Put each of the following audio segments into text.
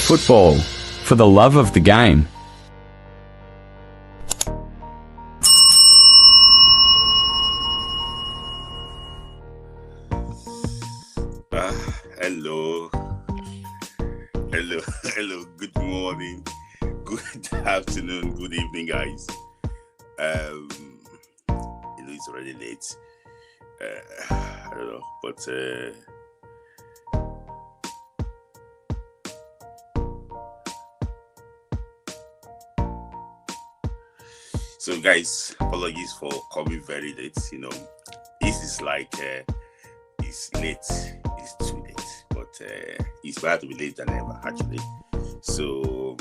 Football, for the love of the game. Hello, good morning, good afternoon, good evening, guys. It's already late. I don't know, but so guys, apologies for coming very late. This is like it's late, it's too late, but it's better to be late than ever, actually. So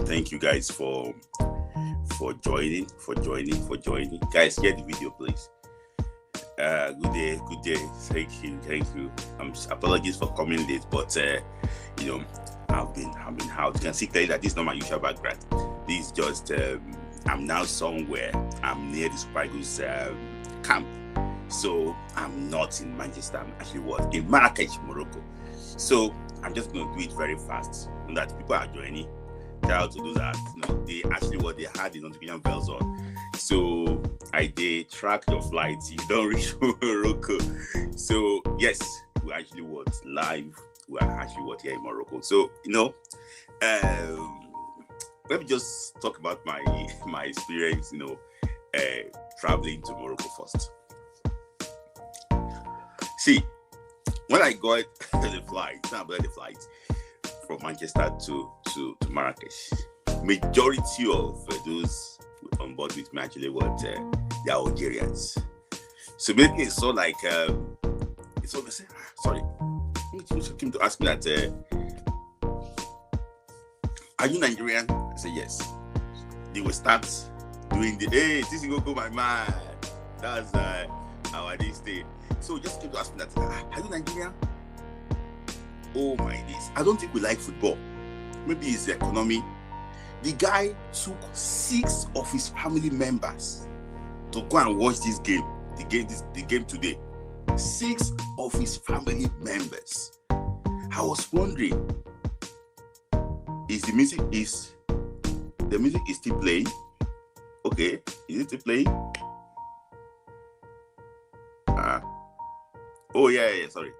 thank you guys for joining. Guys, share the video, please. Good day. Thank you. Apologies for coming late, but I've been out. You can see clearly that this is not my usual background. This is just I'm now somewhere. I'm near the Super Eagles camp. So I'm not in Manchester. I'm actually in Marrakech, Morocco. So I'm just going to do it very fast. And that people are joining. Shout out to those that they actually they had the notification bells on. So I did track your flights. You don't reach Morocco. So yes, we actually live. We are actually here in Morocco. So let me just talk about my experience. Traveling to Morocco first. See, when I got the flight from Manchester to Marrakech, majority of those on board with me actually they are Algerians. So basically, it's so like it's all the same. Sorry, someone came to ask me that are you Nigerian? I said yes. They will start doing this is going to go my mind. That's how I did stay. So just came to ask me that, are you Nigerian? Oh my days. I don't think we like football. Maybe it's the economy. The guy took 6 of his family members to go and watch this game. The game today. 6 of his family members. I was wondering, the music is still playing? Okay, is it still playing? Oh yeah, sorry.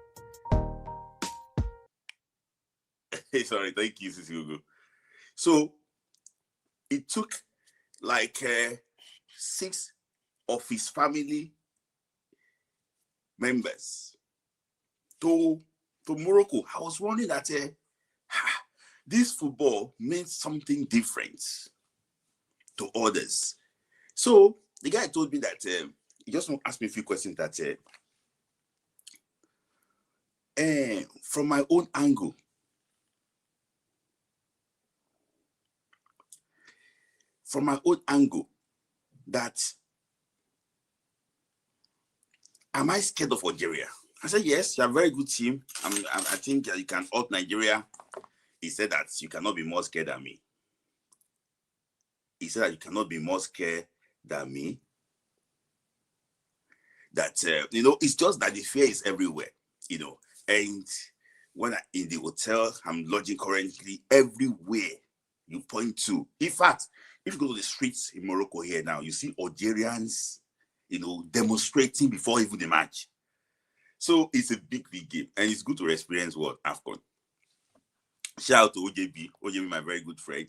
Sorry, thank you, Sisi Google. So it took like 6 of his family members to Morocco. I was wondering that this football means something different to others. So the guy told me that he just asked me a few questions that from my own angle, that am I scared of Algeria? I said yes, you're a very good team. I think you can out Nigeria. He said that you cannot be more scared than me. He said that you cannot be more scared than me. That it's just that the fear is everywhere. And when in the hotel I'm lodging currently, everywhere you point to. In fact, if you go to the streets in Morocco here now, you see Algerians, demonstrating before even the match. So it's a big game, and it's good to experience AFCON. Shout out to OJB, my very good friend.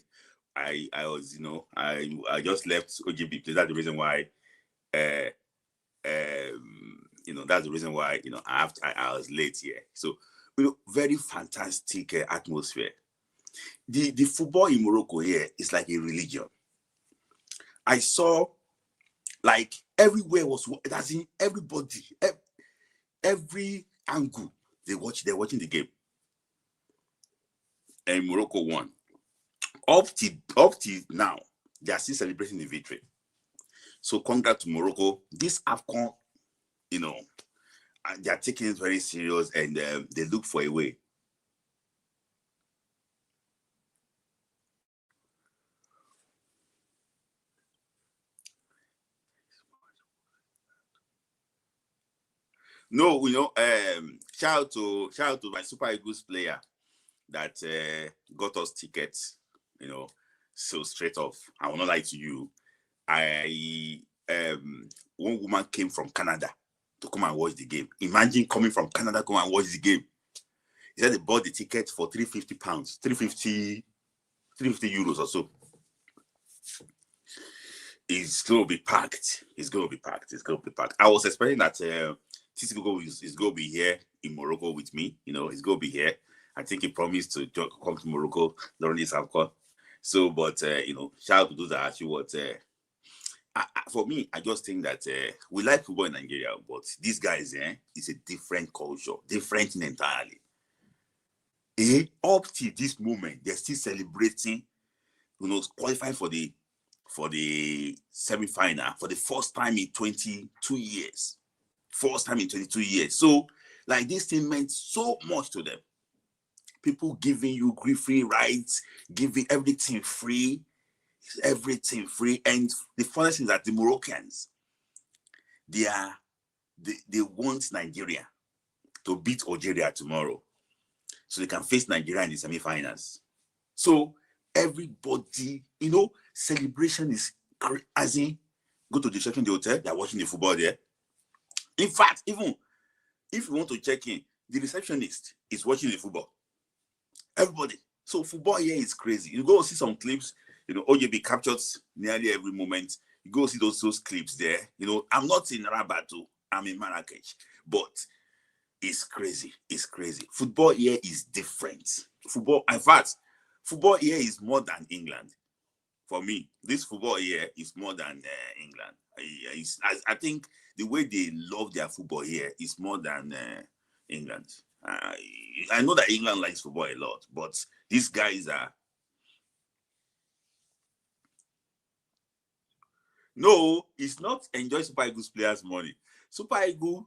I was, I just left OJB because that's the reason why. That's the reason why I was late here. So very fantastic atmosphere. The football in Morocco here is like a religion. I saw like everywhere that's in everybody, every angle they're watching the game. And Morocco won. Up till now, they are still celebrating the victory. So congrats to Morocco. This AFCON, they are taking it very serious, and they look for a way. No, shout out to my Super Eagles player. that got us tickets, so straight off. I will not lie to you. One woman came from Canada to come and watch the game. Imagine coming from Canada to come and watch the game. He said they bought the ticket for £350, 350 euros or so. It's going to be packed. It's going to be packed. I was expecting that Titi Gogo is going to be here in Morocco with me. He's going to be here. I think he promised to come to Morocco during this AFCON. So, but, shout out to those that actually what. For me, I just think that we like football in Nigeria, but these guys, it's a different culture, different entirely. Up to this moment, they're still celebrating, qualifying for the semi-final for the first time in 22 years. So, like, this thing meant so much to them. People giving you free rights, giving everything free. And the funniest thing is that the Moroccans, they want Nigeria to beat Algeria tomorrow, so they can face Nigeria in the semi-finals. So everybody, celebration is as in go to the check-in the hotel, they're watching the football there. In fact, even if you want to check in, the receptionist is watching the football. Everybody. So football here is crazy. You go see some clips. OJB captures nearly every moment. You go see those clips there. I'm not in Rabat, I'm in Marrakech. But it's crazy. Football here is different. In fact, football here is more than England. For me, this football here is more than England. I think the way they love their football here is more than England. I know that England likes football a lot, but these guys are. No, it's not enjoy Super Eagles players' money. Super Eagles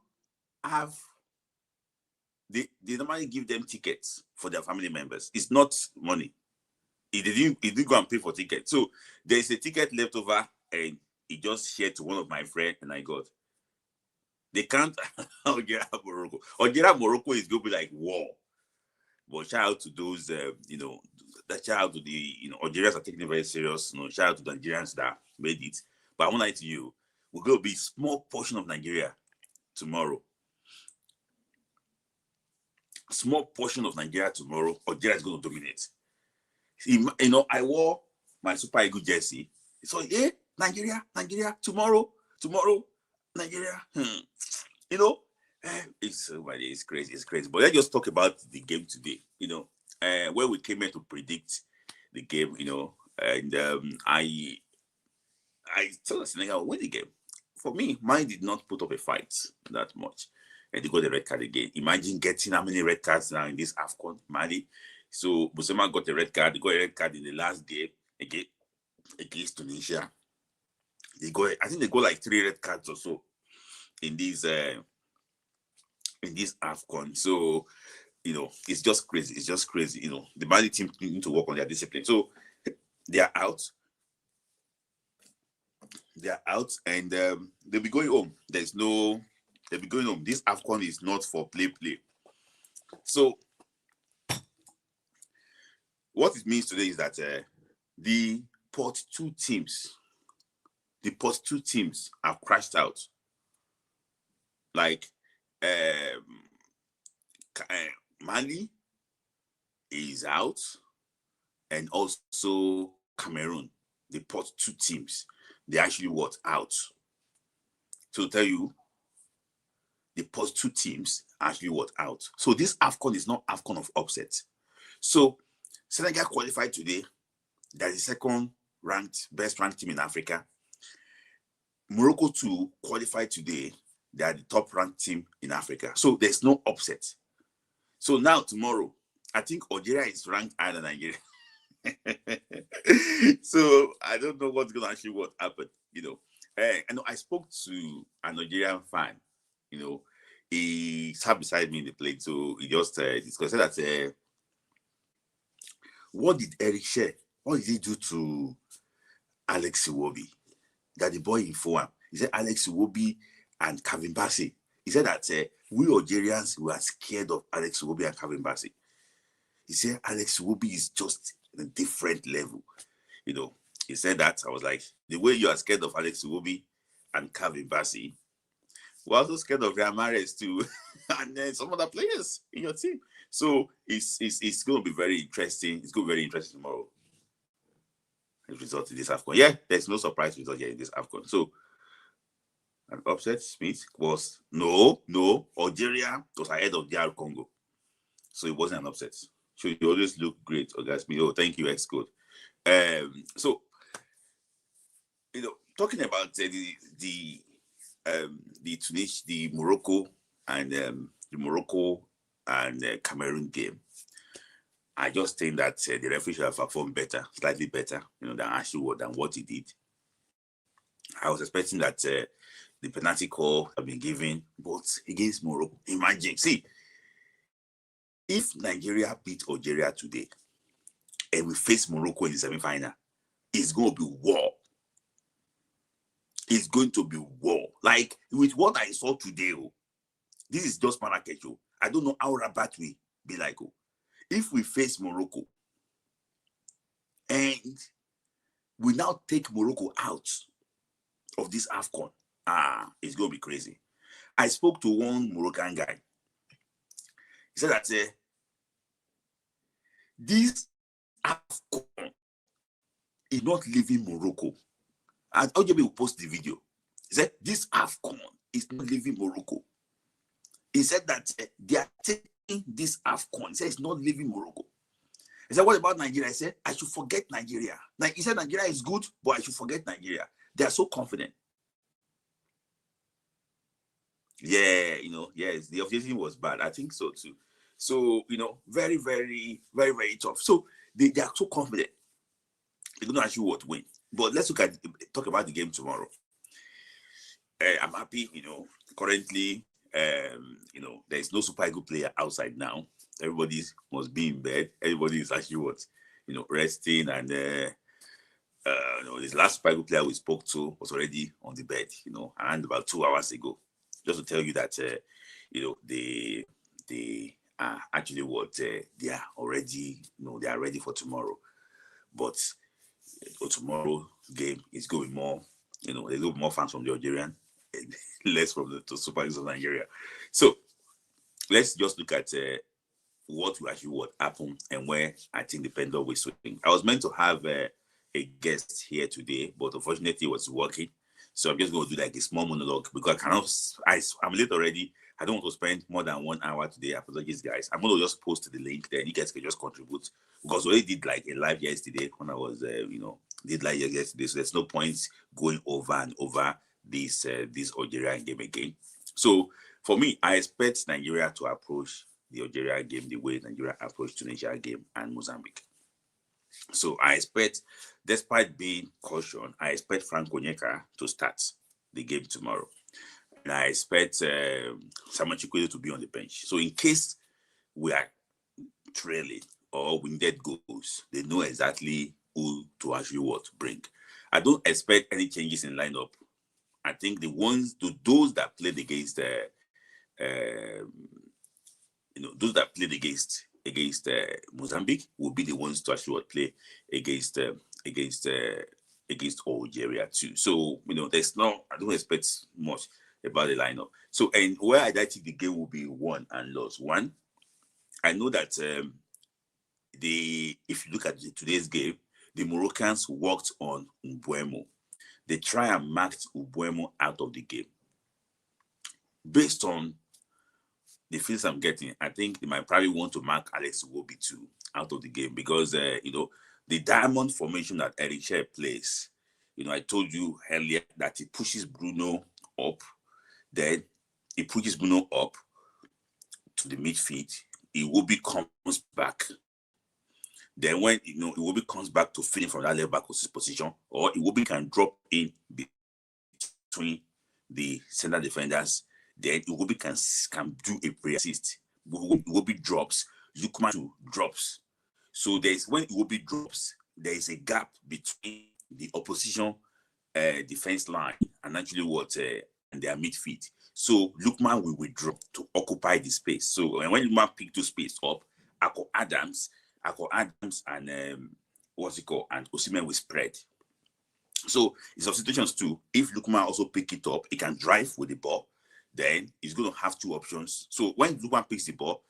they normally give them tickets for their family members. It's not money. He didn't go and pay for tickets. So there's a ticket left over, and he just shared to one of my friends, and I got. They can't Algeria Morocco. Morocco is going to be like war. But shout out to those, shout out to the, Algerians are taking it very serious. Shout out to the Nigerians that made it. But I want to lie to you, we're going to be a small portion of Nigeria tomorrow. Small portion of Nigeria tomorrow. Algeria is going to dominate. I wore my Super Eagles jersey. So, Nigeria, tomorrow, Nigeria. It's crazy. But let's just talk about the game today. When we came here to predict the game, and I told Senegal win the game. For me, mine did not put up a fight that much. And they got the red card again. Imagine getting how many red cards now in this AFCON, Mali. So Busema got a red card. They got a red card in the last game against Tunisia. I think they got like 3 red cards or so in this AFCON. So, it's just crazy. The Mali team need to work on their discipline. So they are out. And they'll be going home. They'll be going home. This AFCON is not for play. So what it means today is that the pot 2 teams have crashed out. Like Mali is out, and also Cameroon, the pot 2 teams, they actually out. So tell you, the pot 2 teams actually out. So this AFCON is not AFCON of upset. So Senegal qualified today. They're the second best ranked team in Africa. Morocco too qualified today. They are the top ranked team in Africa. So there's no upset. So now tomorrow, I think Algeria is ranked higher than Nigeria. So I don't know what's going to actually happen. I spoke to an Nigerian fan. He sat beside me in the plane, so he just discussed that. What did Eric share? What did he do to Alex Iwobi? That the boy informed. He said Alex Iwobi and Kevin Bassey. He said that we Algerians were scared of Alex Iwobi and Kevin Bassey. He said Alex Iwobi is just a different level. You know, he said that. I was like, the way you are scared of Alex Iwobi and Calvin Bassey, we're also scared of Ramirez too, and then some other players in your team. So it's going to be very interesting. It's going to be very interesting tomorrow. The result in this AFCON. Yeah, there's no surprise result here in this AFCON. So an upset, Smith was no. Algeria was ahead of DR Congo, so it wasn't an upset. So you always look great, August. Oh, thank you, X-Code. So you know, talking about the Tunisia, the Morocco and Cameroon game, I just think that the referee should have performed better, slightly better, you know, than what he did. I was expecting that the penalty call had been given, but against Morocco, imagine, see, if Nigeria beat Algeria today and we face Morocco in the semi-final, it's going to be war. It's going to be war. Like, with what I saw today, this is just Marrakech. I don't know how Rabat will be like. If we face Morocco and we now take Morocco out of this AFCON, it's going to be crazy. I spoke to one Moroccan guy. He said that this AFCON is not leaving Morocco. And OJB will post the video. He said, this AFCON is not leaving Morocco. He said that they are taking this AFCON. He said it's not leaving Morocco. He said, what about Nigeria? I said, I should forget Nigeria. Like, he said Nigeria is good, but I should forget Nigeria. They are so confident. Yeah, you know, yes, the objective was bad. I think so too. So, you know, very, very, very, very tough. So they are so confident. They're going to actually what win. But let's talk about the game tomorrow. I'm happy, you know, currently, you know, there's no Super Eagle player outside now. Everybody must be in bed. Everybody is actually what, you know, resting. And, you know, this last Super Eagle player we spoke to was already on the bed, you know, and about 2 hours ago. Just to tell you that, you know, they are actually what, they are already, you know, they are ready for tomorrow. But tomorrow game is going more, you know, there's more fans from the Algerian and less from the Super Eagles of Nigeria. So let's just look at what will actually happen and where I think the pendulum will swing. I was meant to have a guest here today, but unfortunately it was working. So I'm just going to do like a small monologue because I'm late already. I don't want to spend more than 1 hour today. Apologies, guys. I'm going to just post the link, then you guys can just contribute. Because we already did like a live yesterday when I was, you know, did live yesterday. So there's no point going over and over this Algerian game again. So for me, I expect Nigeria to approach the Algeria game the way Nigeria approached Tunisia game and Mozambique. So I expect, despite being cautioned, I expect Frank Onyeka to start the game tomorrow. And I expect Samuel Chukwueze to be on the bench. So in case we are trailing or we need goals, they know exactly who to actually bring. I don't expect any changes in lineup. I think those that played against you know, those that played against Mozambique will be the ones to actually play against Algeria too. So, you know, I don't expect much about the lineup. So, and where I think the game will be won and lost. One, I know that if you look at today's game, the Moroccans worked on Mbeumo. They try and marked Mbeumo out of the game. Based on the feels I'm getting, I think they might probably want to mark Alex Iwobi too out of the game because, you know, the diamond formation that Eric Cher plays, you know, I told you earlier that he pushes Bruno up, then he pushes Bruno up to the midfield. Iwobi comes back. Then when, you know, Iwobi comes back to feed from that left back position, or Iwobi can drop in between the center defenders, then Iwobi can do a pre-assist. Iwobi drops, Lukman drops. So when Iwobi drops, there is a gap between the opposition defense line and actually and their midfield. So Lukman will withdraw to occupy the space. So when Lukman picks the space up, Adams and what's it called, and Osimhen will spread. So in some situations too, if Lukman also pick it up, he can drive with the ball. Then he's going to have two options. So when Lukman picks the ball,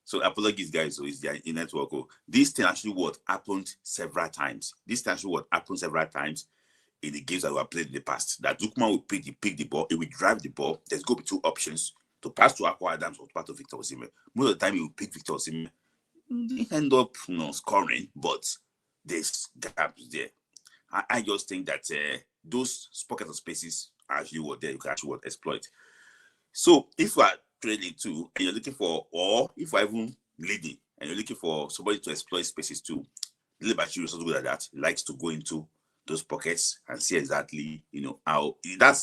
so apologies, guys. So it's the network. This thing actually what happened several times. This thing actually what happened several times in the games that were played in the past. That Lukman will pick the ball, he will drive the ball. There's going to be two options: to pass to Akwa Adams or to pass to Victor Osimhen. Most of the time, he will pick Victor Osimhen. They end up scoring, but there's gaps there. I just think that those pockets of spaces are actually what you can actually exploit. So if you are trailing too, and you're looking for, or if you're even leading and you're looking for somebody to exploit spaces too, Liverpool is also good at that. He likes to go into those pockets and see exactly, how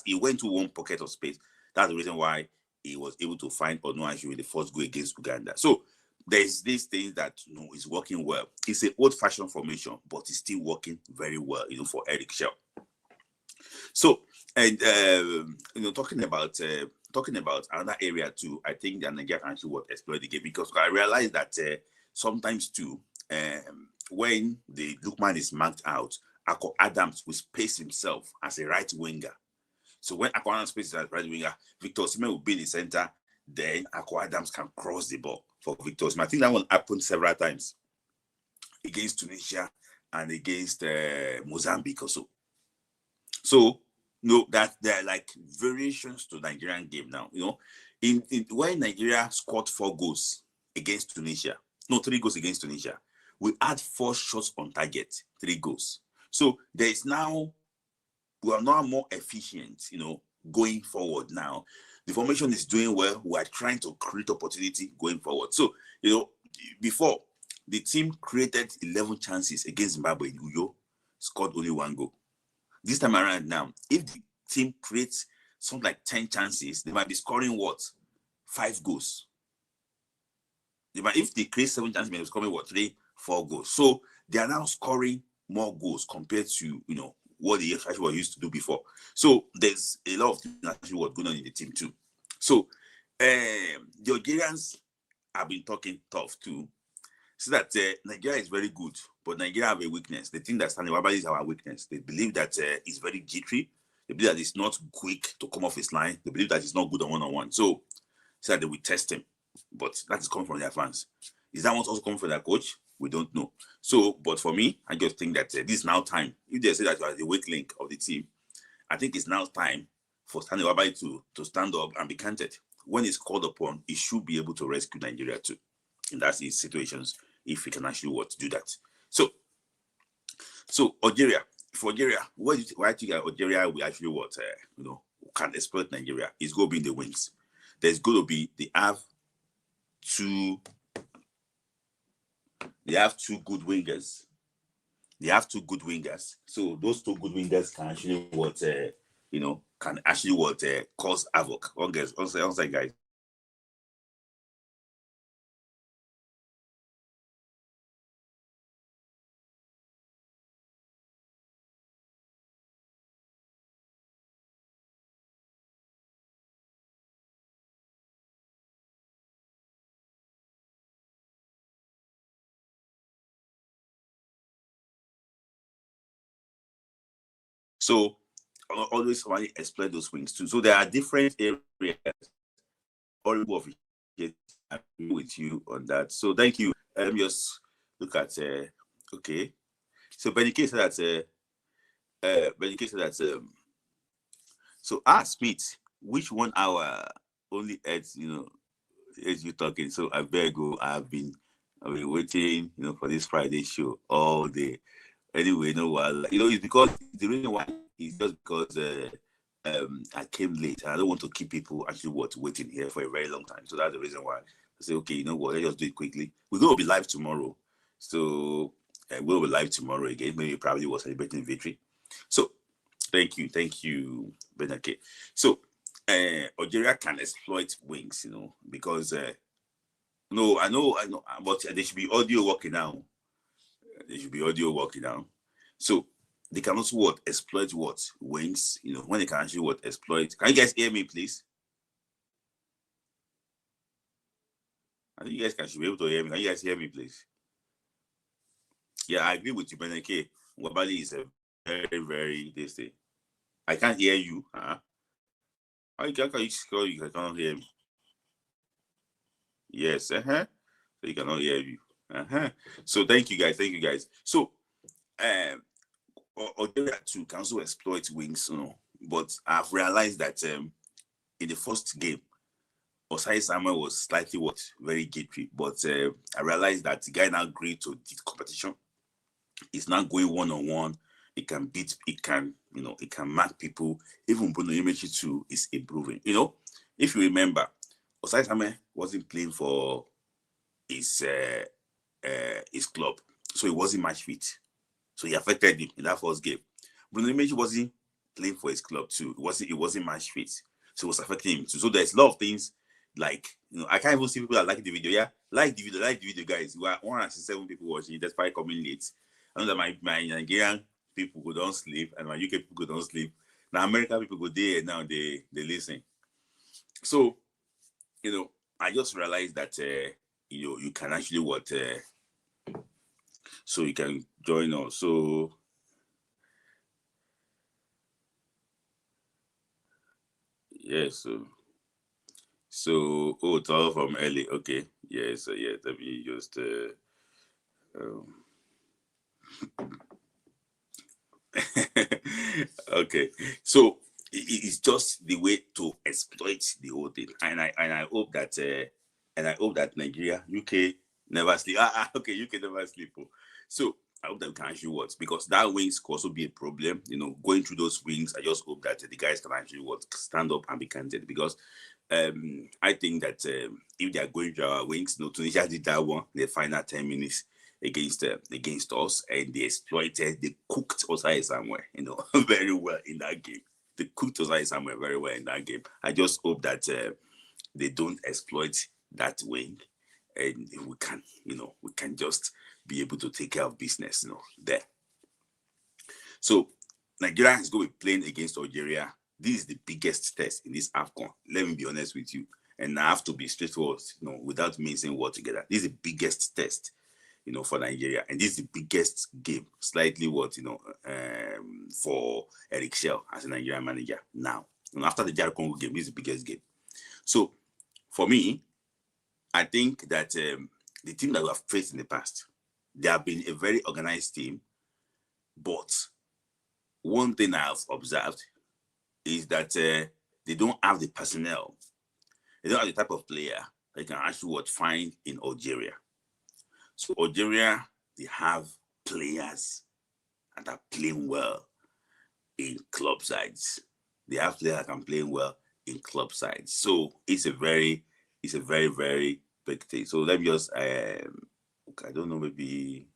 he went to one pocket of space. That's the reason why he was able to find Onuachu in the first goal against Uganda. So there's this thing that is working well. It's an old-fashioned formation, but it's still working very well, for Eric Shaw. So, and talking about another area too, I think that Nigeria can actually exploit the game, because I realized that sometimes too, when the Lukman is marked out, Akwa Adams will space himself as a right winger. So when Akwa Adams spaces as right winger, Victor Osimhen will be in the center. Then Akwa Adams can cross the ball for Victor Osimhen. I think that one happened several times against Tunisia and against Mozambique also. So that there are like variations to Nigerian game now. In when Nigeria scored 4 goals against Tunisia, 3 goals against Tunisia, we had 4 shots on target, 3 goals. So we are now more efficient, going forward now. The formation is doing well. We are trying to create opportunity going forward. So, before, the team created 11 chances against Zimbabwe in Uyo, scored only 1 goal. This time around now, if the team creates something like 10 chances, they might be scoring 5 goals. If they create 7 chances, they might be scoring 3, 4 goals. So they are now scoring more goals compared to, what they actually were used to do before. So there's a lot of things actually what's going on in the team too. So the Algerians have been talking tough too. So that Nigeria is very good, but Nigeria have a weakness. They think that Stanley Wabali is our weakness. They believe that he's very jittery. They believe that he's not quick to come off his line. They believe that he's not good on one-on-one. So that they will test him. But that is coming from their fans. Is that one also coming from their coach? We don't know. So, but for me, I just think that this is now time. If they say that you are the weak link of the team, I think it's now time for Stanley Wabali to stand up and be counted. When he's called upon, he should be able to rescue Nigeria too. And that's his situations, if he can actually do that. So Algeria, for Algeria, why do you think Algeria will actually can exploit Nigeria? It's going to be in the wings. There's going to be they have two good wingers. They have 2 good wingers. So those 2 good wingers can actually cause havoc. Okay, guys. So always want to explain those wings too. So there are different areas. All of it, I agree with you on that. So thank you. Let me just look at okay. So Benike said that so ask Smith, which 1 hour only adds as you talking. So I better go. I've been waiting for this Friday show all day. Anyway, it's because the reason why is just because I came late. I don't want to keep people actually waiting here for a very long time. So that's the reason why I say, okay, let's just do it quickly. We're going to be live tomorrow. So we'll be live tomorrow again. Maybe probably was celebrating victory. So thank you, Benake. So Algeria can exploit wings, because no, I know, but there should be audio working now. So they can also what exploit what wings. When they can actually what exploit. Can you guys hear me, please? I think you guys should be able to hear me. Can you guys hear me, please? Yeah, I agree with you, Beneke. Wabali is a very, very this thing. I can't hear you. How you cannot hear me? Yes, So you cannot hear you. So thank you guys. So Algeria too can also exploit wings, but I've realized that in the first game, Osai Samuel was slightly very gateway, but I realized that the guy now agreed to the competition. It's not going one-on-one. It can beat, it can mark people. Even Bruno Imechi too is improving. If you remember, Osai Samuel wasn't playing for his club, so he wasn't match fit. So he affected him in that first game. Bruno Imechi wasn't playing for his club too. It wasn't match fit, so it was affecting him too. So there's a lot of things like I can't even see people that like the video. Yeah, like the video, guys. We are 167 people watching. That's 5 coming late. I know that my Nigerian people go don't sleep and my UK people go don't sleep. Now American people go there and now they listen. So I just realized that you can actually so you can join us. Yes. So it's all from LA. Okay. Yeah. So yeah, let me just okay. So it's just the way to exploit the whole thing, and I hope that Nigeria, UK never sleep. Okay, UK never sleep. So I hope that we can actually because that wings could also be a problem. Going through those wings, I just hope that the guys can actually stand up and be candid, because I think that if they are going to our wings, Tunisia did that one, the final 10 minutes against us, and they cooked Osai somewhere, very well in that game. They cooked Osai somewhere very well in that game. I just hope that they don't exploit that wing, and we can just be able to take care of business, there. So Nigeria is going to be playing against Algeria. This is the biggest test in this AFCON. Let me be honest with you. And I have to be straightforward, without mincing words together. This is the biggest test, for Nigeria. And this is the biggest game, slightly for Eric Shell as a Nigerian manager now. After the JR Congo game, this is the biggest game. So for me, I think that the team that we have faced in the past, they have been a very organized team. But one thing I've observed is that they don't have the personnel. They don't have the type of player they can actually find in Algeria. So Algeria, they have players that are playing well in club sides. They have players that can play well in club sides. So it's a very, very big thing. So let me just, I don't know, maybe,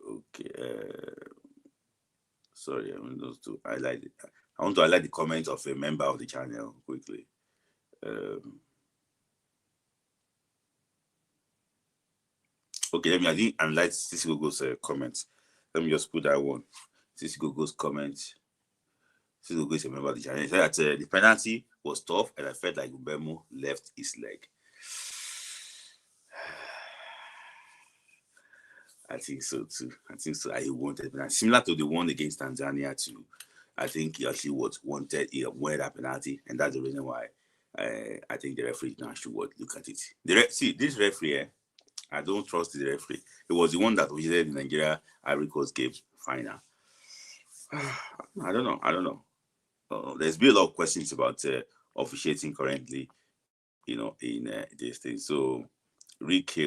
okay. Sorry, I want those to highlight it. I want to highlight the comments of a member of the channel quickly. Okay, let me highlight Sisi Gogo's comments. Let me just put that one. Sisi Gogo's comments. Sisi Gogo is a member of the channel. He said that the penalty was tough, and I felt like Ubemo left his leg. I think so too. I wanted penalty. Similar to the one against Tanzania too. I think he actually wanted that penalty, and that's the reason why I think the referee now should look at it. See, this referee, I don't trust the referee. It was the one that was in Nigeria Ivory Coast game final. I don't know. There's been a lot of questions about officiating currently, in this thing. So, Rick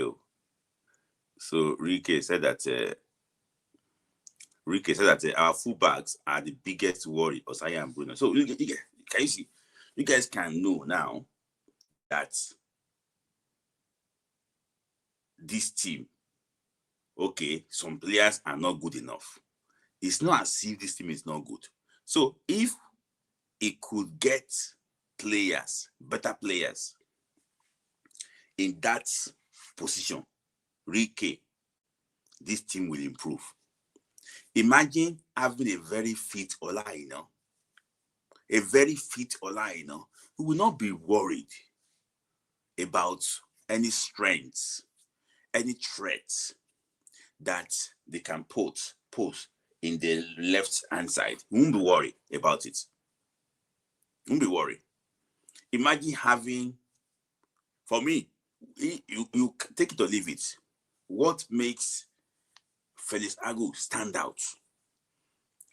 said that our fullbacks are the biggest worry, Osaya and Bruno. So can you see? You guys can know now that this team, okay, some players are not good enough. It's not as if this team is not good. So if it could get better players in that position, Ricky, this team will improve. Imagine having a very fit Ola, a very fit Ola, who will not be worried about any strengths, any threats that they can pose in the left hand side. You won't be worried about it. You won't be worried. Imagine having, for me, you take it or leave it. What makes Felix Agu stand out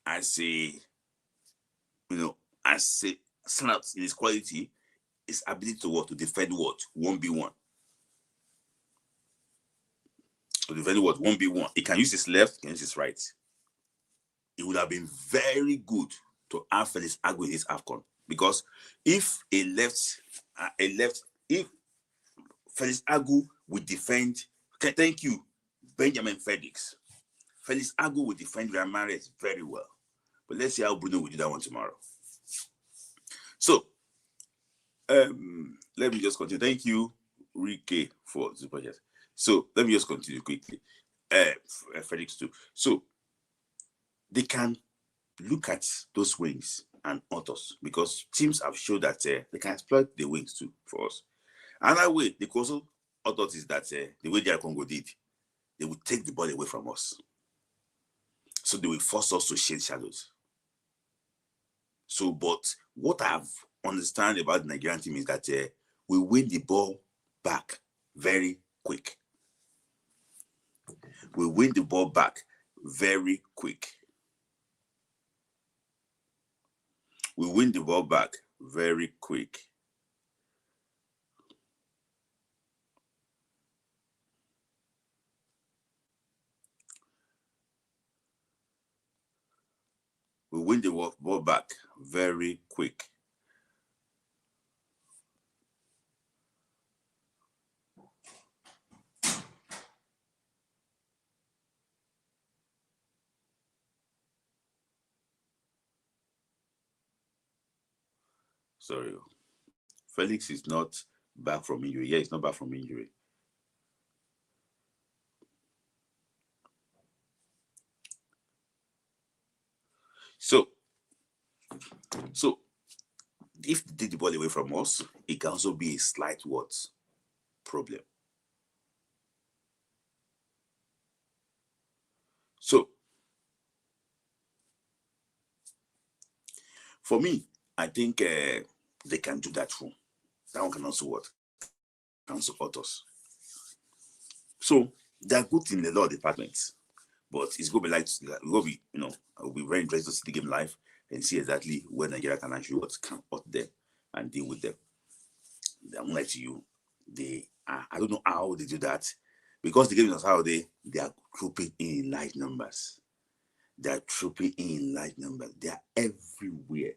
as a, stand out in his quality, his ability to defend what? 1v1. To defend what? 1v1. He can use his left, he can use his right. It would have been very good to have Felix Agu in his AFCON. Because if if Felix Agu would defend, thank you, Benjamin Felix. Felix Agu will defend Ramirez very well. But let's see how Bruno will do that one tomorrow. So, let me just continue. Thank you, Rike, for super chat. So, let me just continue quickly. Felix too. So, they can look at those wings and autos, because teams have shown that they can exploit the wings too for us. Another way they can also autos is that the way DR Congo did, they will take the ball away from us. So they will force us to shade shadows. So, but what I've understand about the Nigerian team is that we win the ball back very quick. We win the ball back very quick. We win the ball back very quick. We win the ball back very quick. Sorry. Felix is not back from injury. Yeah, he's not back from injury. So if they take the ball away from us, it can also be a slight problem. So for me, I think they can do that too. That one can also can support us. So they are good in a lot of departments, but it's going to be I'll be very interested to see the game live and see exactly where Nigeria can actually can hurt them and deal with them. I'm like to you, I don't know how they do that, because the game is how they are trooping in large numbers. They are trooping in large numbers. They are everywhere.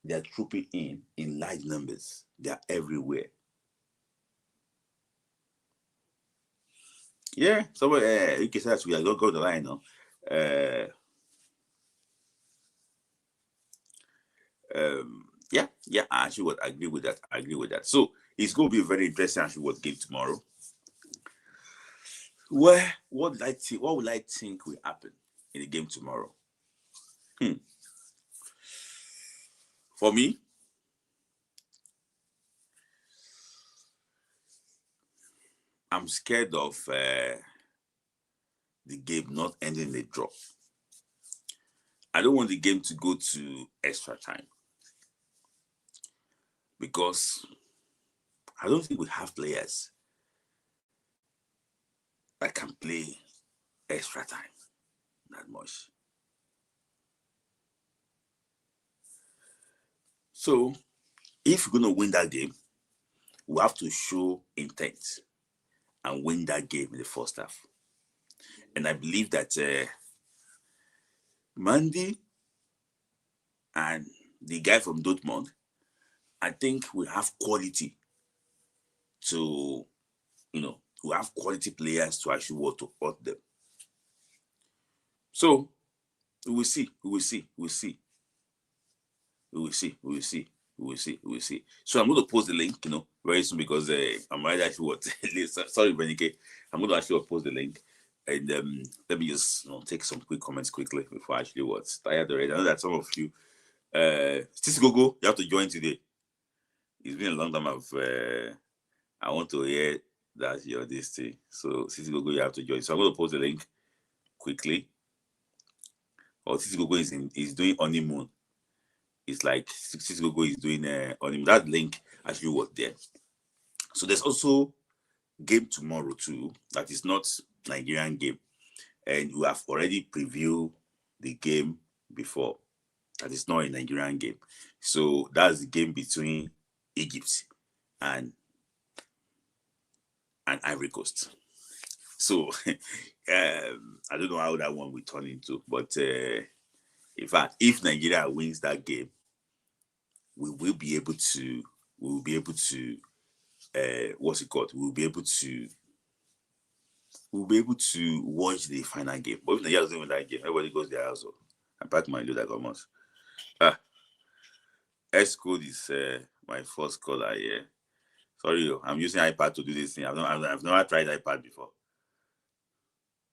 They are trooping in large numbers. They are everywhere. Yeah, so you can say that we are going to go the line now. Yeah, I actually would agree with that. So it's going to be a very interesting game tomorrow. What would I think will happen in the game tomorrow? For me, I'm scared of the game not ending in a draw. I don't want the game to go to extra time, because I don't think we have players that can play extra time that much. So if we're going to win that game, we have to show intent and win that game in the first half. And I believe that Mandy and the guy from Dortmund, I think we have quality to, we have quality players to actually want to hurt them. So we will see. So I'm going to post the link, very soon, because I'm ready actually sorry, Benike. I'm going to actually post the link And let me just take some quick comments quickly before I actually tired already. I know that some of you, Sisi Gogo, you have to join today. It's been a long time. I want to hear that you're this thing. So Sisi Gogo, you have to join. So I'm going to post the link quickly. Or Sisi Gogo is doing honeymoon. It's like Sisi Gogo is doing honeymoon. That link actually was there. So there's also game tomorrow too. That is not Nigerian game. And you have already previewed the game before. That is not a Nigerian game. So that's the game between Egypt and Ivory Coast. So I don't know how that one will turn into, but in fact, if Nigeria wins that game, we will be able to. What's it called? We'll be able to watch the final game. But if Nigeria doesn't win that game, everybody goes there also. I pack my load like almost. S code is my first caller here. Sorry, I'm using iPad to do this thing. I've never tried iPad before.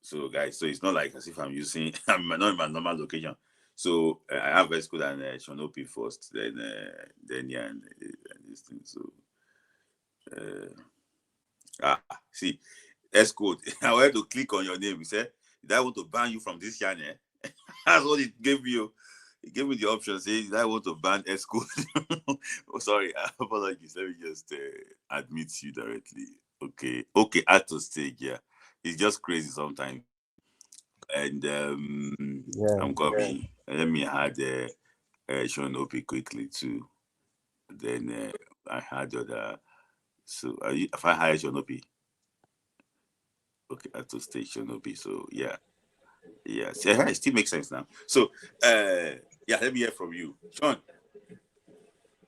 So guys, so it's not like as if I'm using. I'm not in my normal location. So I have S code and Shonopi first, then yeah, and this thing. So see, S code. I wanted to click on your name. He said, "Did I want to ban you from this channel?" That's what it gave you. It gave me the option saying, "I want to ban S code." Oh, sorry, apologies. Let me just admit you directly. Okay, at the stage, yeah. It's just crazy sometimes. And I'm coming. Let me add Sean Opie quickly too. Then I had other. So if I hire Sean Opie, okay, at the stage Sean Opie. So yeah. See, it still makes sense now. So yeah, let me hear from you, Sean.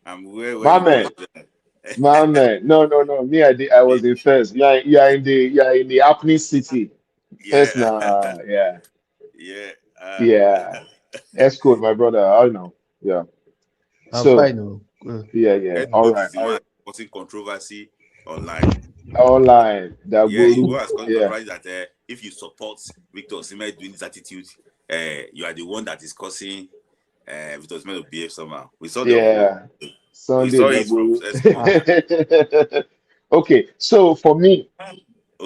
I'm where My you man, just my man. No, no, no. Me, I was in first. You are in the happening city. First yeah, now, yeah, yeah. yeah. That's good, my brother. I know. Yeah. I'm So, fine. Oh. Good. yeah. All Escort right. is the one causing controversy online. Online. That Yeah, he's the guru. one that's causing Yeah. controversy that if you support Victor Osimhen doing this attitude, you are the one that is causing Victor Osimhen to behave somehow. We saw Yeah. we Sunday saw that it from guru. Escort. Ah, Okay. So for me, I'll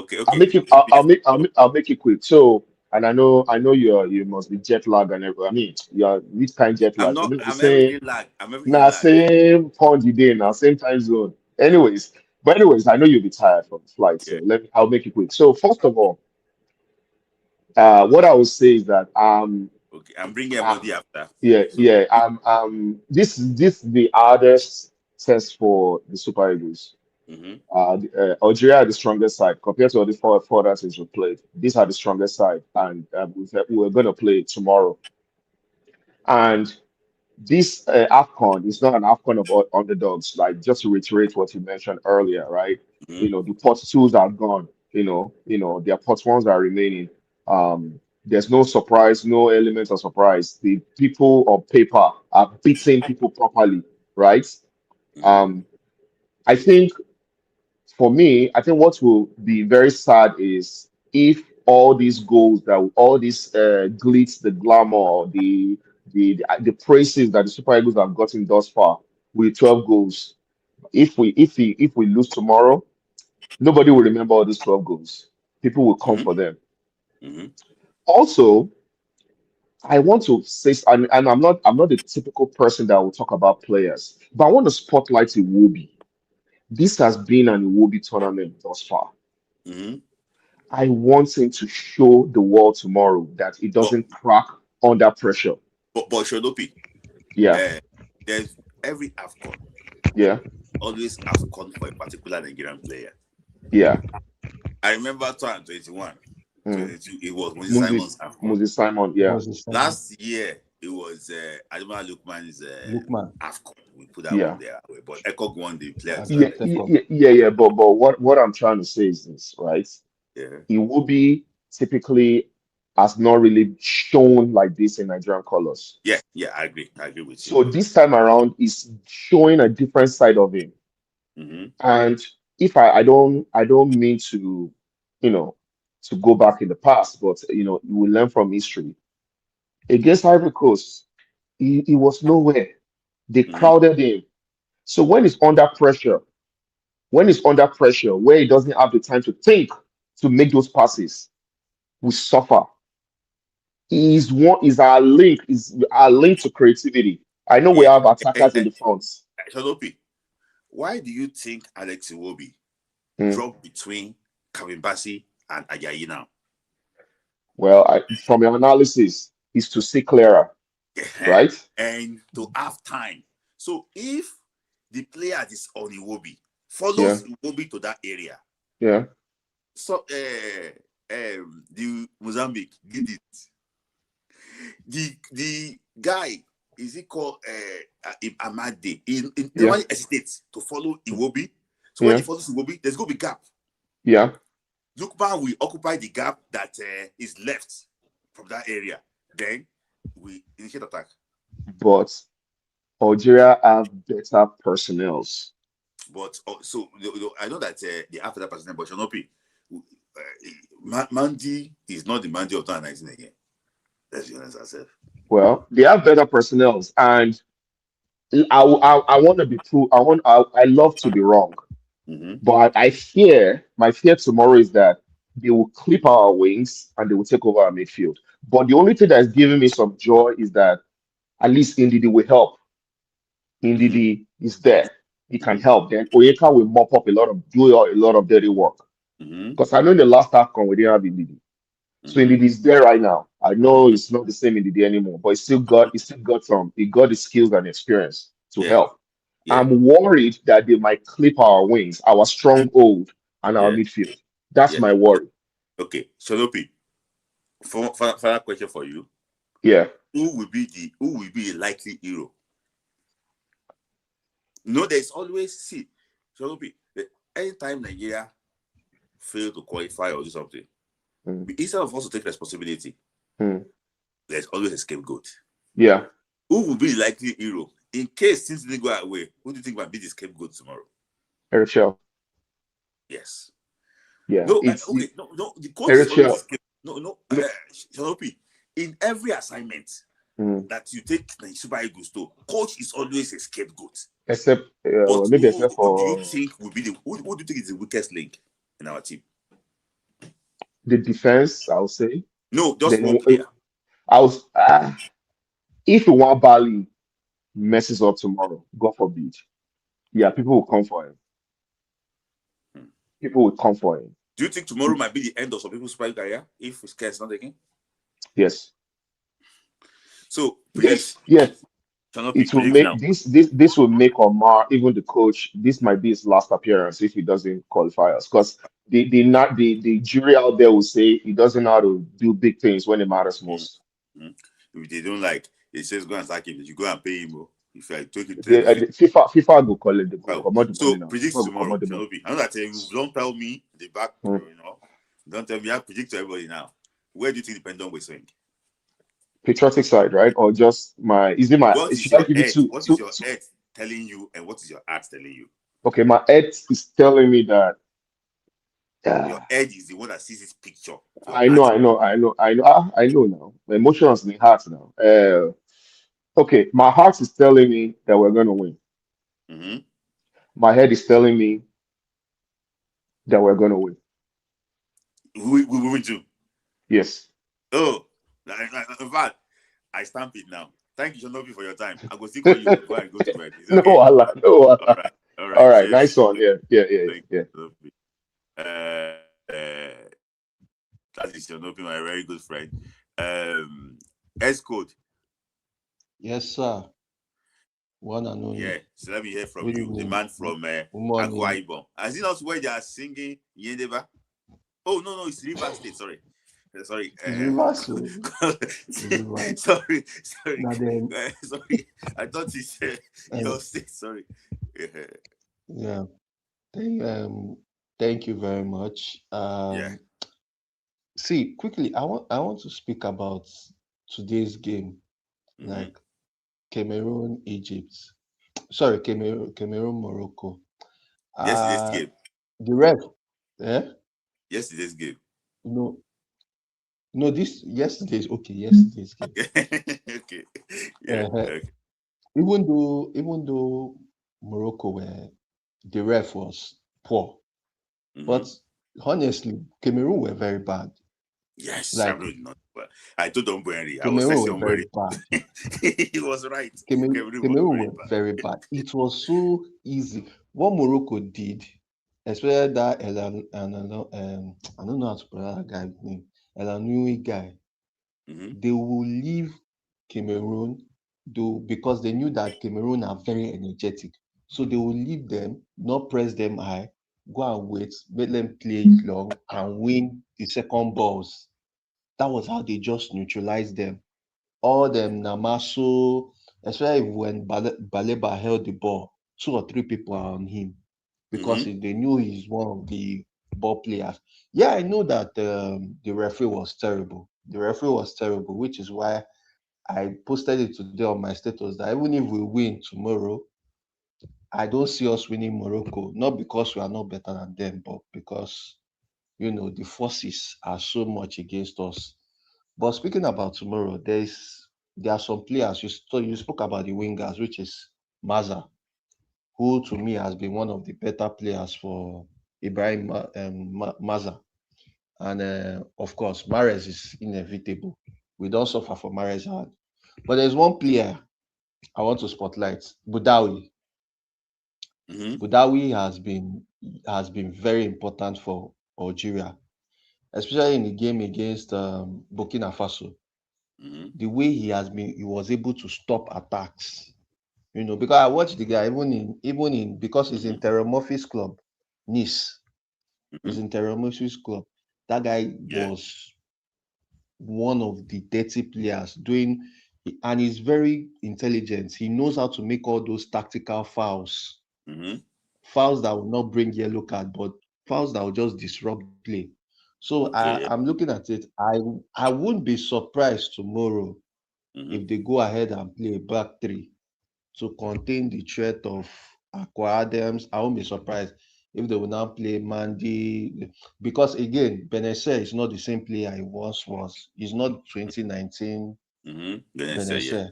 Okay. make it. Let me hear from you. I'll make it quick. So, and I know you must be jet lag and everything. I mean, you're this kind jet I'm lag. not. You know the I'm same. everything lag. I'm everything Now, lag. same pond you day now, same time zone. Anyways, I know you'll be tired from the flight, Yeah. so I'll make it quick. So first of all, what I would say is that Okay. I'm bringing uh, everybody after. yeah, So yeah, this is the hardest test for the Super Eagles. mm-hmm, Algeria are the strongest side compared to all the four other teams we played. These are the strongest side, and we're going to play tomorrow. And this AFCON is not an AFCON of underdogs. Like just to reiterate what you mentioned earlier, right? mm-hmm, The pot twos are gone. Their pot ones are remaining. There's no surprise, no element of surprise. The people on paper are beating people properly, right? mm-hmm, Um, I think for me, I think what will be very sad is if all these goals all these glitz, the glamour, the praises that the Super Eagles have gotten thus far with 12 goals, if we lose tomorrow, nobody will remember all these 12 goals. People will come mm-hmm, for them. mm-hmm, Also, I want to say, and I'm not the typical person that will talk about players, but I want to spotlight Iwobi. This has been an Iwobi tournament thus far. mm-hmm. I want him to show the world tomorrow that he But doesn't crack under pressure. but Shodopi, Yeah, uh, there's every AFCON yeah, always AFCON for a particular Nigerian player. yeah. I remember 2021, Mm. 22, it was Moses Moses, Simon's AFCON. Moses Simon, yeah, Moses Simon. Last year, it was Ademola Lookman's Lookman. AFCON. We put that yeah, one there. But Ekok won the Player That's yeah, Tournament. Jacob. yeah. But what I'm trying to say is this, right? Yeah. He will be typically has not really shown like this in Nigerian colors. Yeah, I agree. I agree with you. So this time around, is showing a different side of him. Mm-hmm. And if I don't mean to, you know, to go back in the past, but you will learn from history. Against Ivory Coast, he was nowhere. They Mm-hmm. crowded him. So when he's under pressure, where he doesn't have the time to think to make those passes, we suffer. Is our link to creativity. I know we Yeah. have attackers in the front. Shanopi, why do you think Alex Iwobi Hmm. dropped between Kevin Bassey and Ajayi now? Well, from your analysis, is to see clearer, right? And to have time. So if the player is on Iwobi, Yeah, follows Iwobi to that area. yeah, So the Mozambique did it. The guy, is he called Amade? In yeah, normally hesitates to follow Iwobi. So when yeah, he follows Iwobi, there's going to be gap. yeah. Lukman will occupy the gap that is left from that area. Then we initiate attack. But Algeria have better personnels. But so I know that they have that person, but Shanopi, Mandy is not the Mandy of 2019 again. Let's be honest ourselves. Well, they have better personnels, and I want to be true. I love to be wrong, Mm-hmm. but my fear tomorrow is that they will clip our wings and they will take over our midfield. But the only thing that's giving me some joy is that at least Ndidi will help. Mm-hmm. Ndidi is there. He can Mm-hmm. help. Then Oyeka will mop up a lot of dirty work. Mm-hmm. Because I know in the last AFCON we didn't have Ndidi. So Mm-hmm. Ndidi is there right now. I know Mm-hmm. it's not the same Ndidi anymore, but he got the skills and experience to Yeah. help. Yeah. I'm worried that they might clip our wings, our stronghold, and our Yeah. midfield. That's Yeah. my worry. Okay. Shanopi, final question for you. Yeah. Who will be a likely hero? No, there's always see. Shanopi, anytime Nigeria fail to qualify or do something, Mm, instead of us to take responsibility, mm. there's always a scapegoat. Yeah. Who will be the likely hero? In case things didn't go away, who do you think might be the scapegoat tomorrow? Erichel. Yes. Yeah. No, It's okay. No. The coach is always the Erichel. scapegoat. No. No, Shanopi, in every assignment mm. that you take the Super Eagles to, coach is always a scapegoat. Except But maybe except who do you for think will be who do you think is the weakest link in our team? the defense, I'll say. No, just Then one player. I was if one Bali messes up tomorrow, God forbid, yeah, people will come for him. Hmm. People will come for him. Do you think tomorrow might be the end of some people's Super Eagles career if Sky is not taken? Yes, So yes, predict. yes. Cannot It will predict make now. this will make Omar, even the coach, this might be his last appearance if he doesn't qualify us. Because the jury out there will say he doesn't know how to do big things when it matters most. Mm-hmm. If they don't like, it says go and sack him. You go and pay him. Oh. If I take it, The FIFA will call it, they go well. come out the money So now. predict FIFA will come tomorrow. out the money. Shanobi. I know that you don't tell me the back. Hmm. Don't tell me. I predict to everybody now. Where do you think the pendulum will swing? Patriotic side, right? Or just my is it my What is should I your give you head? two What is two your two head telling you, and what is your heart telling you? okay, my head is telling me that Your head is the one that sees this picture. Your I know, heart. I know, I know, I know, I know now. My emotions in the heart now. Okay, my heart is telling me that we're gonna win. Mm-hmm. My head is telling me that we're gonna win. We will do. Yes. Oh, in fact, I stamp it now. Thank you, Shanobi, for your time. I will still call you before I go to bed. It's No, okay. Allah, no, All Allah. right. All All right. right, Cheers. nice one. Yeah, yeah, yeah, Thank yeah. you, Shanobi. That is Shanobi, my very good friend. S code. Yes, sir. One and Yeah. only. So let me hear from Good you, the evening. man from Good Akwa morning. Ibom. Has it not where they are singing Yendeba? Oh no, it's River State. Sorry. Sorry. It's reverse. It's reverse. sorry. Now then, Sorry. I thought it's uh, your state. Sorry. yeah. Thank, thank you very much. Yeah. See, quickly, I want to speak about today's game, Mm-hmm. like Cameroon, Egypt. Sorry, Cameroon, Morocco. Yesterday's Uh, game. the ref, yeah, Yesterday's game. no, no. This yesterday's game. Okay. Yeah. Uh, Okay. even though Morocco were the ref was poor, Mm-hmm. but honestly, Cameroon were very bad. Yes, Like Cameroon not. But I told Umbury. I was Cameroon texting were very Umbury. bad. He was right. Cameroon was Cameroon very were bad. very bad. It was so easy. What Morocco did, especially that I don't know how to pronounce that guy's name, Elanui guy. Mm-hmm. They will leave Cameroon though because they knew that Cameroon are very energetic. So they will leave them, not press them high, go and wait, make them play long and win the second balls. That was how they just neutralized them. All them Namaso, especially when Baleba held the ball, 2 or 3 people are on him because Mm-hmm. they knew he's one of the ball players. Yeah, I know that the referee was terrible. The referee was terrible, which is why I posted it today on my status that even if we win tomorrow, I don't see us winning Morocco. Not because we are not better than them, but because the forces are so much against us. But speaking about tomorrow, there are some players. You spoke about the wingers, which is Maza, who to me has been one of the better players for Maza. And of course, Mahrez is inevitable. We don't suffer for Mahrez hard. But there's one player I want to spotlight, Budawi. Mm-hmm. Budawi has been very important for Algeria, especially in the game against Burkina Faso. Mm-hmm. The way he was able to stop attacks. Because I watched the guy even in because he's Mm-hmm. in Terra Murphy's club, Nice. Mm-hmm. He's in Terra Murphy's club. That guy Yeah. was one of the dirty players and he's very intelligent. He knows how to make all those tactical fouls. Mm-hmm. Fouls that will not bring yellow card, but fouls that will just disrupt play. So Okay. Yeah. I'm looking at it. I wouldn't be surprised tomorrow Mm-hmm. if they go ahead and play a back three to contain the threat of Aqua Adams. I won't be surprised if they will now play Mandy because again, Benacer is not the same player he once was. He's not 2019 Mm-hmm. Then I say yeah. Benacer.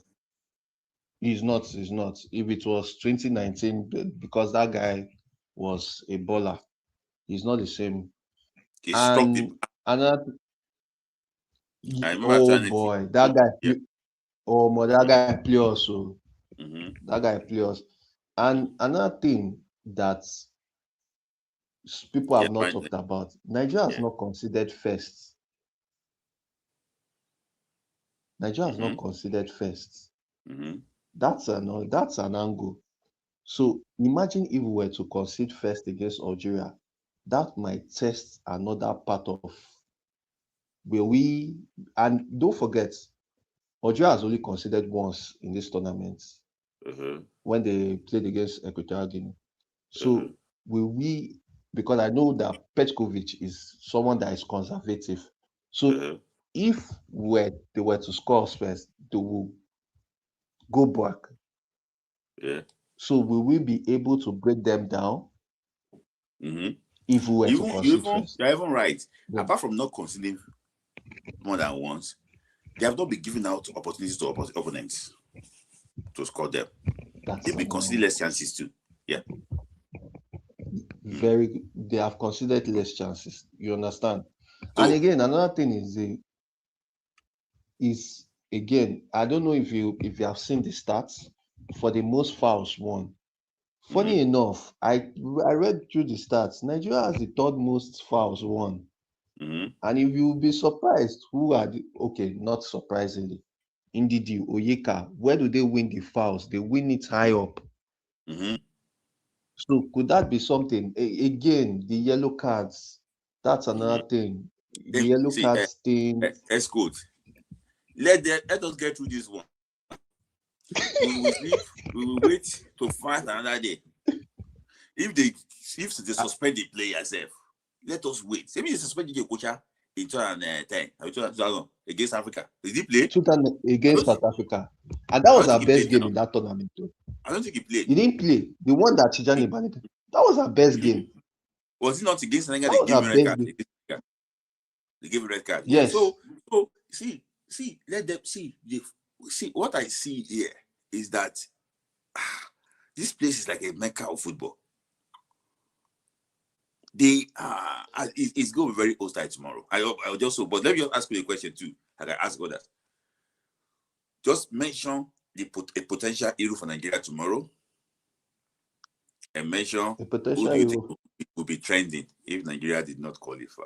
He's not. He's not. If it was 2019, because that guy was a baller, he's not the same. He struck the. And another, I remember oh trying to. boy, that guy, Yeah. that guy play also. Mm-hmm. That guy play us. And another thing that people Yeah. have not Fine. talked about, Nigeria has Yeah. not considered first. Nigeria has Mm-hmm. not considered first. Mm-hmm. That's an angle. So imagine if we were to concede first against Algeria, that might test another part of where we and don't forget, Algeria has only conceded once in this tournament Uh-huh. when they played against Equatorial Guinea. Uh-huh. So will we, because I know that Petkovic is someone that is conservative. So Uh-huh. if they were to score us first, they will go back. Yeah. So will we be able to break them down Mm-hmm. if we were to Even you concede even first? you're even right. Yeah, Apart from not considering more than once, they have not been giving out opportunities to opponents to score them. that's They've been another conceding less chances too. Yeah. Mm. they have considered less chances. You understand? And So. again, another thing is again, I don't know if you have seen the stats for the most fouls won. Mm-hmm. Funny enough, I read through the stats. Nigeria has the third most fouls won. Mm-hmm. And if you'll be surprised, okay, not surprisingly, Ndidi, Oyeka, where do they win the fouls? They win it high up. Mm-hmm. So could that be something? Again, the yellow cards, that's Mm-hmm. another thing. The Hey, yellow see, cards thing, escort. Let us get through this one. We will sleep. We will wait to fight another day. If they uh, suspend the player self, let us wait. Maybe they suspended the coach in 2010 against Africa. Did he play? 2000 I against don't think. South Africa. And that I was don't our think he best played game now. in that tournament. Too. I don't think he played. He didn't play. The one that Chijani Banita, that was our best game. Was it not against Senegal? That They was gave our him red best card. game. They gave him red card. Yeah. Yes. So let them see. See what I see here is that this place is like a mecca of football. They it's going to be very hostile tomorrow. I'll just so, but let me just ask you a question too. I can ask others. Just mention a potential hero for Nigeria tomorrow, and mention A who potential do you think hero. will be trending if Nigeria did not qualify.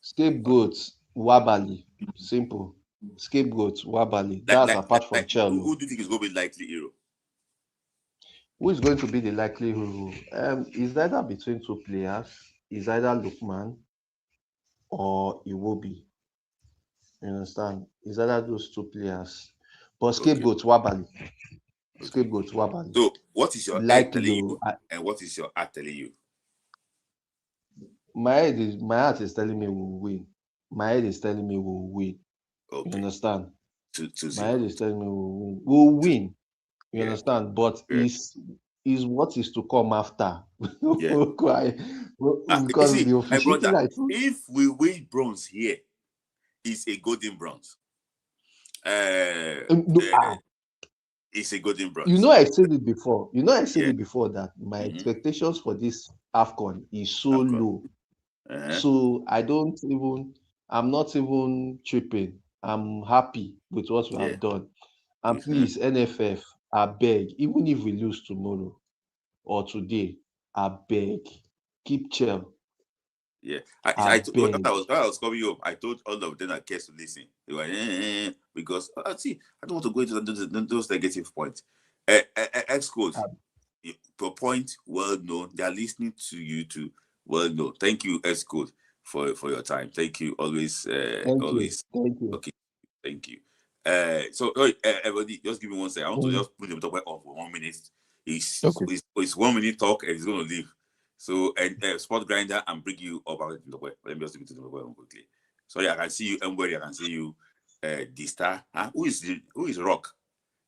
Scapegoats, Wabali. Simple. Scapegoats, Wabali. Like That's like apart from like Chelo. who do you think is going to be likely hero? Who is going to be the likely hero? Is either between two players. Is either Lukman or Iwobi. You understand? Is either those two players. But Okay, scapegoats, Wabali. okay. Scapegoats, Wabali. So what is your head Likely telling though, you, and what is your heart telling you? my heart is telling me we'll win. My head is telling me we'll win. You Okay, understand? two My zero. head is telling me we'll win. We'll Two, win. You yeah, understand? But yeah, is what is to come after. yeah. Why? You Because see, the my officiating, brother, I think. if we win bronze here, it's a golden bronze. No, It's a golden you bronze. know, I said it before. You know, I said Yeah. it before that my Mm-hmm. expectations for this AFCON is so AFCON. low. Uh-huh. So I'm not even tripping. I'm happy with what we Yeah. have done. And Mm-hmm. please, NFF, I beg, even if we lose tomorrow or today, I beg, keep chill. Yeah. I When beg. I was coming home, I told all of them that cares to listen. They were because see, I don't want to go into those negative points. Ex-coach, your point well known. They are listening to you too. Well known. Thank you, Ex-coach, for your time. Thank you. Always Thank you. always Thank you. okay. Thank you. Everybody, just give me one second. I want to Mm, just put the talk on for 1 minute. okay. It's 1 minute talk and it's going to leave. So, and spot grinder and bring you up out the way. Let me just take it to the way quickly. Sorry, I can see you, Mbari. I can see you, the star. Huh? Who is Rock?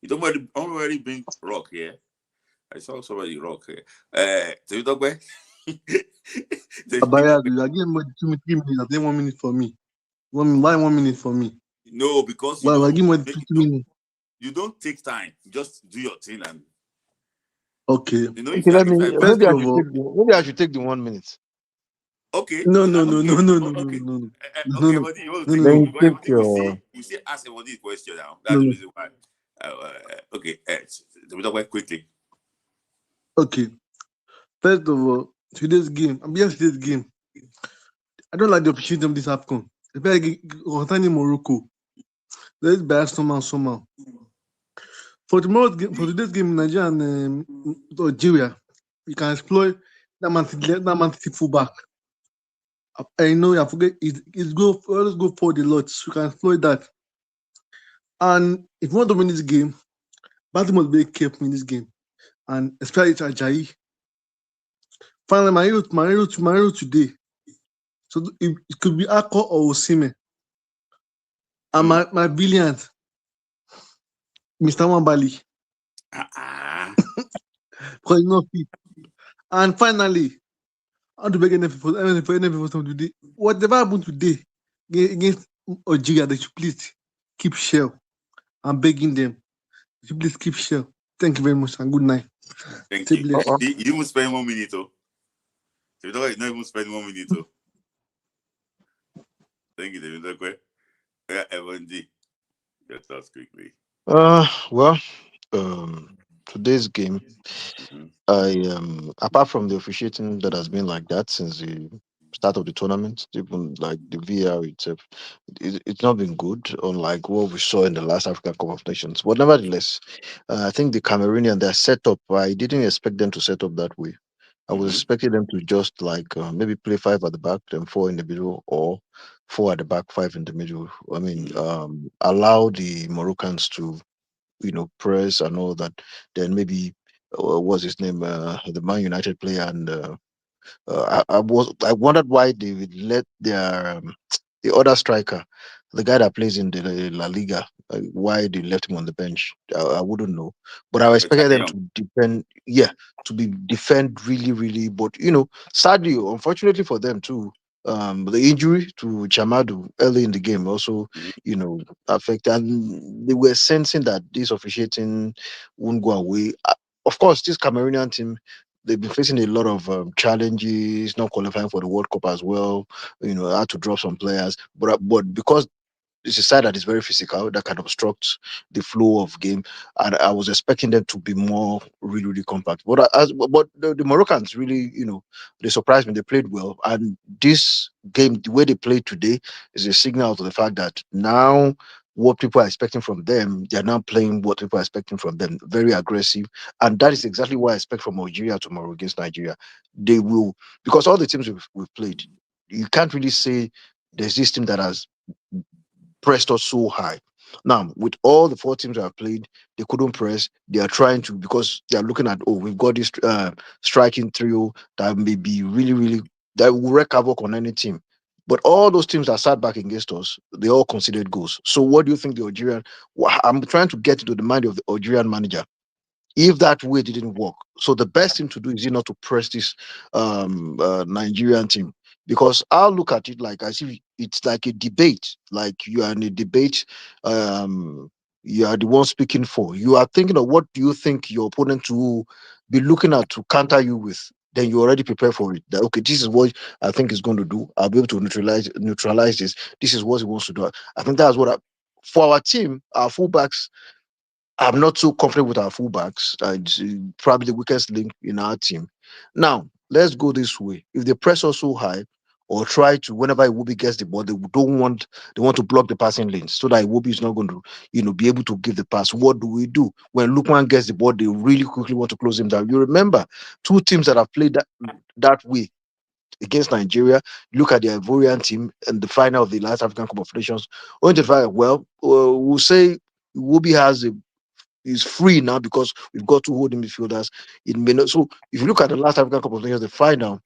You don't already bring Rock here. I saw somebody Rock here. So you talk where? Abaya, you are giving me 2 3 minutes. I think 1 minute for me. Why 1 minute for me? No, because Why I give me 2 3 minutes? you don't take time. Just do your thing, and Okay. if Okay, you are let if me. you are First busy, of all, Maybe I should take the 1 minute. okay, no, I no, don't no, care. no, no, no, no, Okay, no, no, okay, no, but you want no, to no, take no, it Then because take everybody your. will see ask everybody a question now. no, That's the no. reason why. Okay, we talk about quickly. Okay. First of all, today's game. I'm behind today's game. I don't like the opportunity of this AFCON. If I get concerning Morocco, let's buy somehow. For tomorrow's game, for today's game, Nigeria and Algeria, we can exploit that Man City fullback. I know I forget it's go always go for the lot. So you can exploit that. And if you want to win this game, Baltimore must be careful in this game. And especially Ajayi. Finally, my hero today. So it could be Akko or Osime. And my brilliant, Mr. Wambali. Because he's not fit. And finally, I want to beg NFF for today. Whatever happened today against Algeria, they should please keep shell. I'm begging them. They should please keep shell. Thank you very much and good night. Thank Stay you. blessed. You even spend 1 minute, oh. So you don't even spend 1 minute, oh. Thank you, David. Okay, Evan D. Get us quickly. Well, um, today's game, Mm-hmm. apart from the officiating that has been like that since the start of the tournament, even like the VAR itself, it's not been good, unlike what we saw in the last African Cup of Nations. But nevertheless, I think the Cameroonian, their setup, I didn't expect them to set up that way. I was Mm-hmm. expecting them to just like maybe play five at the back, then four in the middle, or four at the back, five in the middle. I mean, Mm-hmm. allow the Moroccans to press and all that. Then maybe what's his name, the Man United player, and I wondered why they would let their the other striker, the guy that plays in the La Liga, why they left him on the bench. I wouldn't know, but I expected Charlie them Young. to defend. Yeah, to be defend really, really. But sadly, unfortunately for them too. the injury to Chamadu early in the game also, Mhm. affected, and they were sensing that this officiating won't go away. Of course, this Cameroonian team, they've been facing a lot of challenges, not qualifying for the World Cup as well. Had to drop some players, but because it's a side that is very physical, that kind of obstructs the flow of game. And I was expecting them to be more really, really compact. But the Moroccans really, they surprised me. They played well, and this game, the way they played today, is a signal to the fact that now what people are expecting from them, they are now playing what people are expecting from them. Very aggressive, and that is exactly what I expect from Algeria tomorrow against Nigeria. They will, because all the teams we've played, you can't really say there's this team that has pressed us so high. Now, with all the four teams that have played, they couldn't press. They are trying to, because they are looking at, we've got this striking trio that may be really, really, that will wreak havoc on any team. But all those teams that sat back against us, they all considered goals. So, what do you think the Algerian? I'm trying to get into the mind of the Algerian manager if that way didn't work. So the best thing to do is not to press this Nigerian team, because I'll look at it like as if it's like a debate. Like you are in a debate, um, you are the one speaking for. You are thinking of what do you think your opponent to be looking at to counter you with. Then you already prepare for it. That okay, this is what I think is going to do. I'll be able to neutralize this. This is what he wants to do. I think that's what for our team, our fullbacks, I'm not so confident with our fullbacks. It's probably the weakest link in our team. Now, let's go this way. If they press us so high, or try to, whenever Iwobi gets the ball, they want to block the passing lanes so that Iwobi is not going to, be able to give the pass. What do we do? When Lukman gets the ball, they really quickly want to close him down. You remember two teams that have played that way against Nigeria. Look at the Ivorian team in the final of the last African Cup of Nations. Only to find, well, we'll say Iwobi is free now because we've got two holding midfielders. It may not. So if you look at the last African Cup of Nations, the final,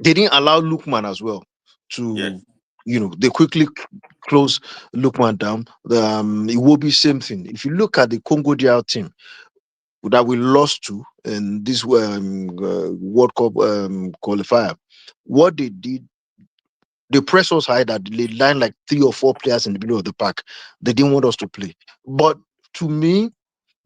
they didn't allow Lukman as well Yes. to, they quickly close Lukman down. It will be same thing. If you look at the Congo DR team that we lost to in this World Cup qualifier, what they did, they pressed us high that they lined like three or four players in the middle of the park. They didn't want us to play. But to me,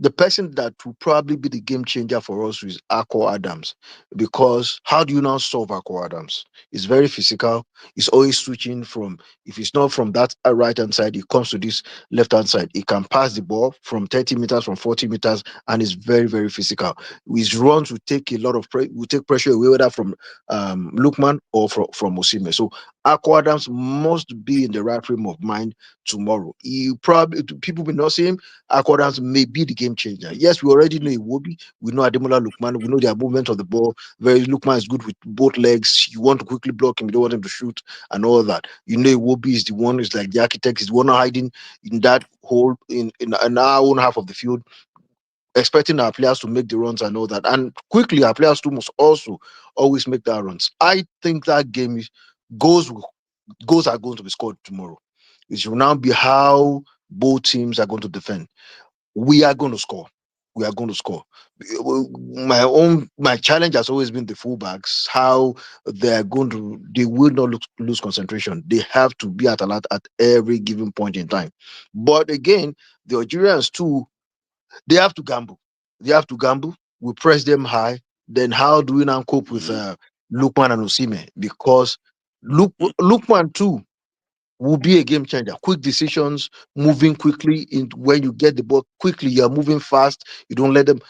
the person that will probably be the game changer for us is Akko Adams. Because how do you now solve Akko Adams? It's very physical. It's always switching from, if it's not from that right hand side, it comes to this left hand side. He can pass the ball from 30 meters, from 40 meters, and it's very, very physical. His runs will take a lot of will take pressure away, whether from Lukman or from Osime. So Akko Adams must be in the right frame of mind tomorrow. He probably, people will not see him. Accordance may be the game changer. Yes, we already know Iwobi. We know Ademola Lukman. We know their movement of the ball. Very Lukman is good with both legs. You want to quickly block him. You don't want him to shoot and all that. You know Iwobi is the one who's like the architect. He's the one hiding in that hole in our own half of the field, expecting our players to make the runs and all that. And quickly, our players too must also always make that runs. I think that game goes goals are going to be scored tomorrow. It will now be how both teams are going to defend. We are going to score. We are going to score. My challenge has always been the fullbacks. How they will not lose concentration. They have to be at alert at every given point in time. But again, the Algerians too, they have to gamble. They have to gamble. We press them high. Then how do we now cope with Mhm. Lukman and Osime? Because Mhm. Lukman too will be a game changer. Quick decisions, moving quickly in when you get the ball quickly. You're moving fast. You don't let them.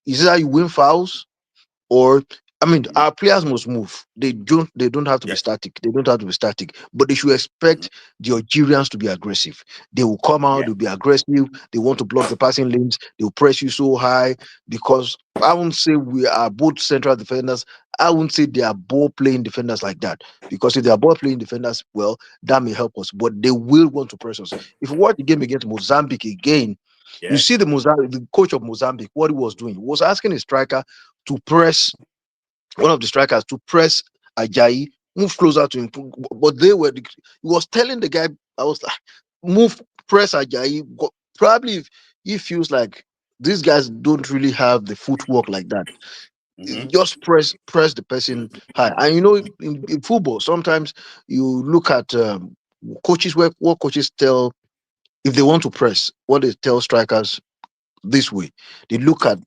Is that how you win fouls? Or I mean, Mhm. our players must move. They don't have to be Yeah. static. They don't have to be static. But they should Mhm. expect the Algerians to be aggressive. They will come out, Yeah. they'll be aggressive, they want to block the passing lanes, they'll press you so high because I won't say we are both central defenders. I won't say they are ball playing defenders like that. Because if they are ball playing defenders, well, that may help us. But they will want to press us. If you watch the game against Mozambique again, you Yeah. see the coach of Mozambique, what he was doing. He was asking his striker to press one of the strikers to press Ajayi, move closer to him. But he was telling the guy, I was like, move, press Ajayi. Probably if he feels like these guys don't really have the footwork like that. Mm-hmm. Just press the person high. And in football, sometimes you look at coaches, what coaches tell, if they want to press, what they tell strikers this way. They look at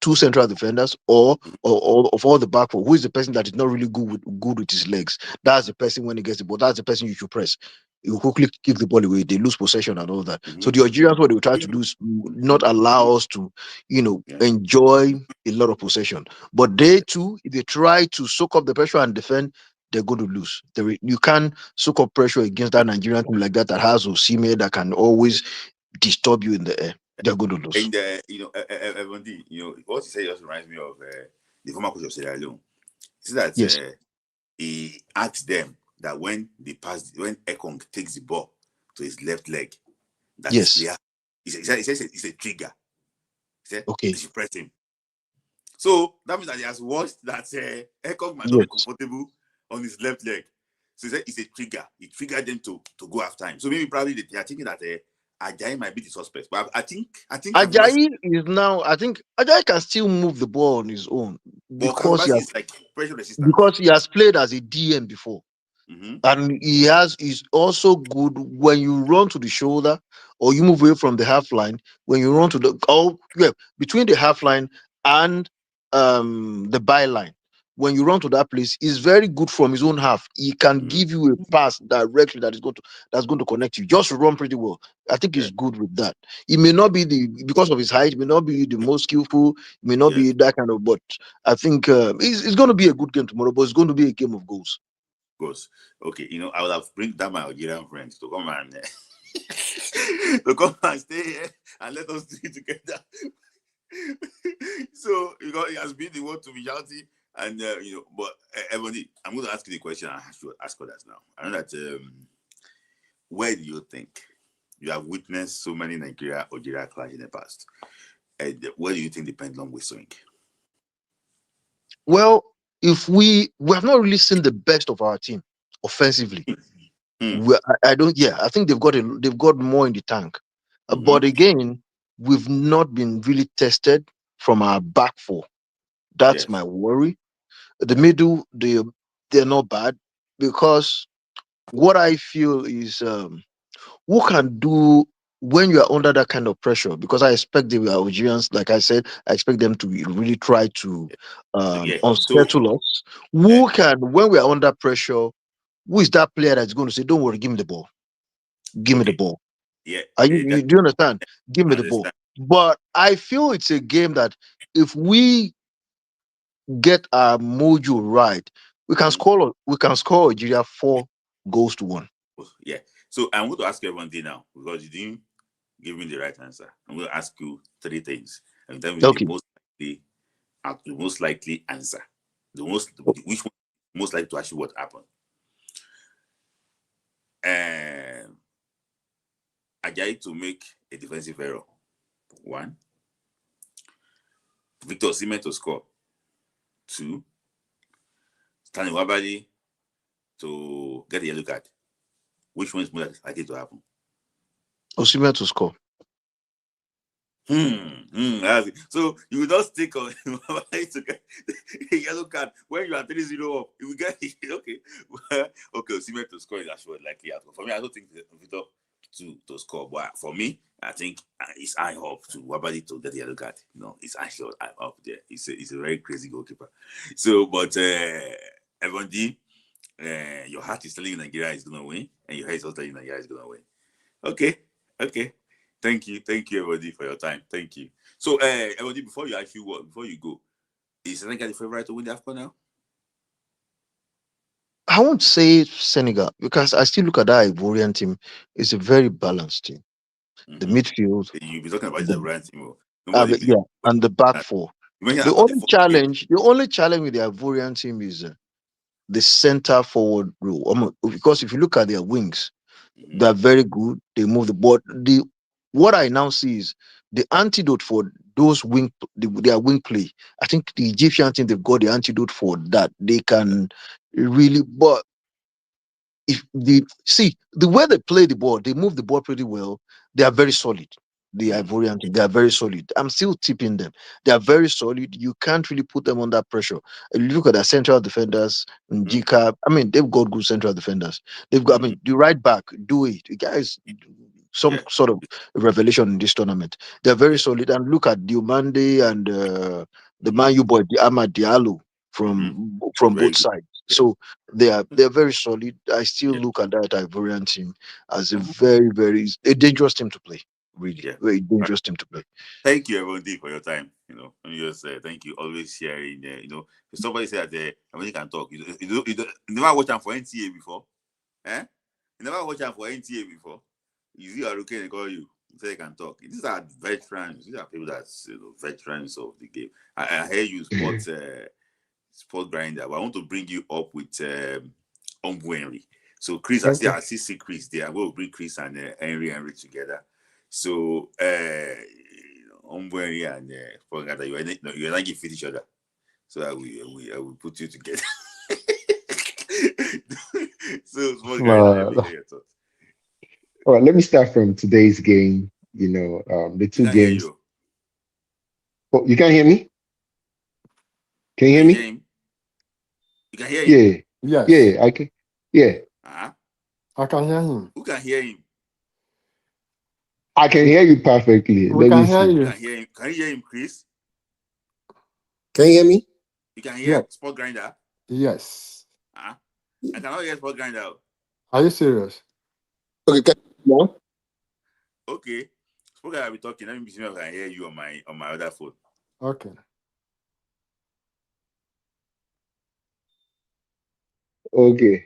two central defenders, or of all the back four, who is the person that is not really good with his legs. That's the person, when he gets the ball, that's the person you should press. You quickly kick the ball away, they lose possession and all that. So Mm-hmm. the Algerians, what they will try to do is not allow us to Yeah. enjoy a lot of possession. But they too, if they try to soak up the pressure and defend, they're going to lose. You can't soak up pressure against that Nigerian team like that has Osimhen that can always disturb you in the air. They're going to lose. And Evondi, what you say just reminds me of the former coach of Sierra Leone. See that Yes, he asked them that when Ekong takes the ball to his left leg, that his yes. player, he says it's a trigger. He said they Okay. should press him. So that means that he has watched that Ekong might not be Yes. comfortable on his left leg. So he said it's a trigger. It triggered them to go after him. So maybe probably they are thinking that Ajayi might be the suspect. But I think Casamance, Ajayi is now. I think Ajayi can still move the ball on his own but because he Casamance has is like pressure resistant. because he has played as a DM before. Mm-hmm. And is also good when you run to the shoulder or you move away from the half line. When you run to the between the half line and the byline, when you run to that place, is very good from his own half. He can Mm-hmm. give you a pass directly that's going to connect you. Just run pretty well. I think Yeah. he's good with that. He may not be because of his height, he may not be the most skillful, he may not Yes. be that kind of, but I think it's going to be a good game tomorrow, but it's going to be a game of goals. Of course. Okay. I would have bring down my Algerian friends to come and to come and stay here and let us do it together. So he has been the one to be shouting, and but Ebony, I'm going to ask you the question. I should ask others now. I know that where do you think you have witnessed so many Algeria clash in the past? And where do you think the pendulum will swing? Well, if we have not really seen the best of our team offensively. Hmm. I don't. Yeah, I think they've got more in the tank. Mm-hmm. But again, we've not been really tested from our back four. That's Yes. my worry. The Yeah. middle, they're not bad, because what I feel is who can do when you are under that kind of pressure, because I expect the Algerians, like I said, I expect them to really try to Yeah. So unsettle us. uh, Who can, when we are under pressure, who is that player that's going to say, don't worry, give me the ball, give me the okay. ball? Yeah. Do you understand? Give me I the ball. understand. But I feel it's a game that if we get our mojo right, Mhm. we can score Algeria 4 goals to 1. Yeah. So I'm going to ask everyone there now because you didn't give me the right answer. I'm going to ask you three things and tell me Okay. the most likely answer. Which one most likely to actually what happened? And Ajayi to make a defensive error. One. Victor Osimhen to score. Two. Stanley Wabali to get a yellow card. Which one is more likely to happen? Osimhen to score. That's it. So you will not stick on to get a yellow card when you are 3-0 up. You will get okay. Okay, Osimhen to score is actually likely outcome. For me, I don't think Victor to score, but for me, I think it's high up to Wabali to get the yellow card. It's actually high up there. It's a very crazy goalkeeper. So, but everyone, your heart is telling you Nigeria is gonna win, and your head is also telling you Nigeria is gonna win. Okay, okay. Thank you, everybody, for your time. Thank you. So, everybody, before you go, is Senegal the favorite to win the AFCON now? I won't say Senegal, because I still look at that Ivorian team. It's a very balanced team. The Mm-hmm. midfield, You'll be talking about the the Ivory team. Nobody but believe yeah, and the back that. four. You mentioned The about the only first game. challenge, the only challenge with the Ivorian team is the center forward role. Because if you look at their wings, Mm-hmm. they're very good. They move the ball. What I now see is the antidote for those their wing play. I think the Egyptian team, they've got the antidote for that. They can really, but if the way they play the ball, they move the ball pretty well. They are very solid. the Ivorian team. They are very solid. I'm still tipping them. They are very solid. You can't really put them under pressure. You look at their central defenders, Njika. I mean, they've got good central defenders. They've got, I mean, the right back, do it. The guys, some Yeah, sort of revelation in this tournament. They're very yeah. solid. And look at Diomande and the Mm-hmm. Man U boy, Amad Diallo Mm-hmm. from Very both good. sides. Yeah. So they're very solid. I still Yeah. look at that Ivorian team as a Mhm. very a dangerous team to play. Really, Yeah. very Right. dangerous team to play. Thank you, everyone, for your time. Let me just say thank you. Always sharing. If somebody said that I mean, you can talk. You never watch them for NTA before, eh? You never watch them for NTA before. You see, are okay, they call you. Say you can talk. These are veterans. These are people that's veterans of the game. I hear you sport grinder, but I want to bring you up with Henry. So Chris, Okay. I still see Chris there. We'll bring Chris and Henry together. So Henry and sport grinder, you're not give fit each other. So I will put you together. So sport grinder, let me Uh, hear your thoughts. all right, let me start from today's game. The We two can hear games. you. Oh, you can't hear me? Can you Can hear you hear me? him? You can hear him. Yeah, Yes, yeah, I can. Yeah, Uh-huh. I can hear him. Who can hear him? I can hear you perfectly. We Let can me hear see. Who you. can hear him? Can you hear him, Chris? Can you hear me? You can hear Yes, sport grinder. yes. Uh-huh. I cannot hear sport grinder. Are you serious? Okay, now? Okay. Spoken, I'll be talking. Let me see if I can hear you on my other phone. Okay. Okay,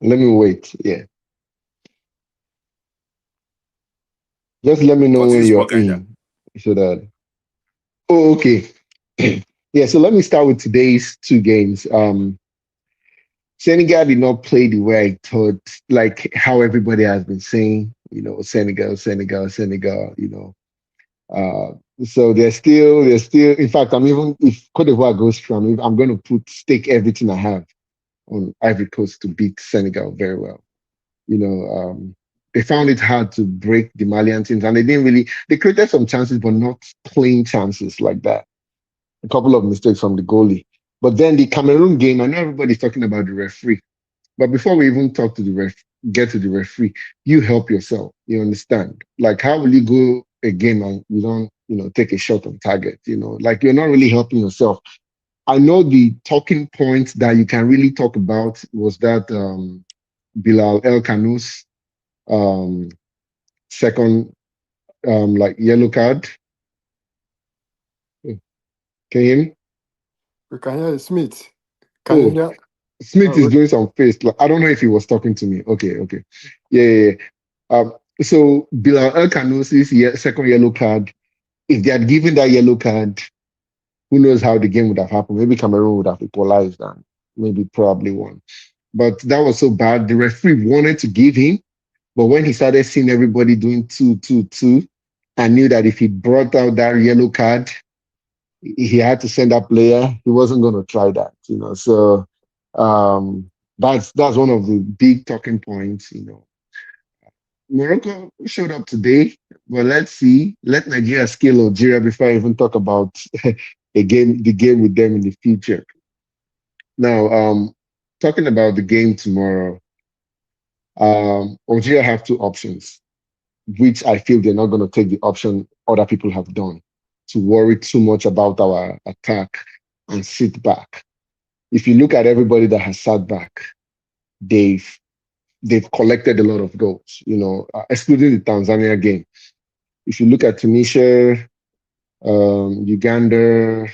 let me wait. Yeah, just let me know when Continue you're sport grinder. in, so that. Oh, okay. Yeah, so let me start with today's two games. Senegal did not play the way I thought, like how everybody has been saying, Senegal, Senegal, Senegal, so they're still, in fact, I'm even, if Cote d'Ivoire goes through, I'm going to stake everything I have on Ivory Coast to beat Senegal very well. They found it hard to break the Malian teams and they created some chances, but not clean chances like that. A couple of mistakes from the goalie. But then the Cameroon game, I know everybody's talking about the referee. But before we even get to the referee, you help yourself. You understand? Like, how will you go a game and you don't, take a shot on target? Like you're not really helping yourself. I know the talking point that you can really talk about was that Bilal El Kanous um, second like yellow card. Can you hear me? We can hear you. Smith. Can you Oh, hear? Smith is Wait. doing some face. Like, I don't know if he was talking to me. Okay, okay. Yeah, yeah, yeah. So Bilal El Kanousi's second yellow card, if they had given that yellow card, who knows how the game would have happened? Maybe Cameroon would have equalized and maybe probably won. But that was so bad. The referee wanted to give him, but when he started seeing everybody doing 2-2-2, and knew that if he brought out that yellow card, he had to send that player. He wasn't going to try that. So that's one of the big talking points. Morocco showed up today, but let's see. Let Nigeria scale Algeria before I even talk about the game with them in the future. Now, talking about the game tomorrow, Algeria have two options, which I feel they're not going to take the option other people have done to worry too much about our attack and sit back. If you look at everybody that has sat back, they've they've collected a lot of goals. Excluding the Tanzania game. If you look at Tunisia, Uganda,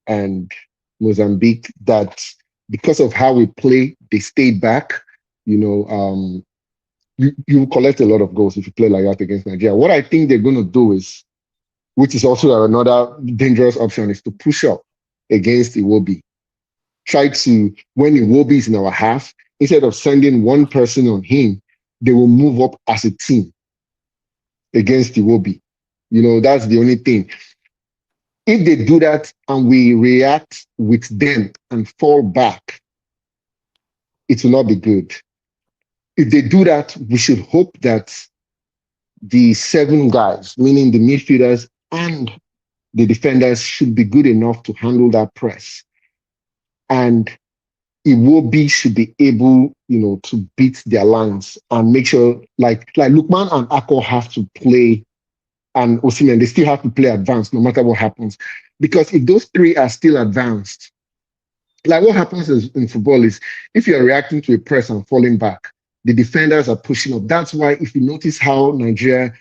and Mozambique, that because of how we play, they stayed back. You collect a lot of goals if you play like that against Nigeria. What I think they're going to do is, which is also another dangerous option, is to push up against Iwobi. Try to, when Iwobi is in our half, instead of sending one person on him, they will move up as a team against Iwobi. That's the only thing. If they do that and we react with them and fall back, it will not be good. If they do that, we should hope that the seven guys, meaning the midfielders and the defenders, should be good enough to handle that press. And Iwobi should be able, to beat their lines and make sure, like Lukman and Akko have to play, and Osimhen, they still have to play advanced no matter what happens. Because if those three are still advanced, like what happens in football is if you're reacting to a press and falling back, the defenders are pushing up. That's why if you notice how Nigeria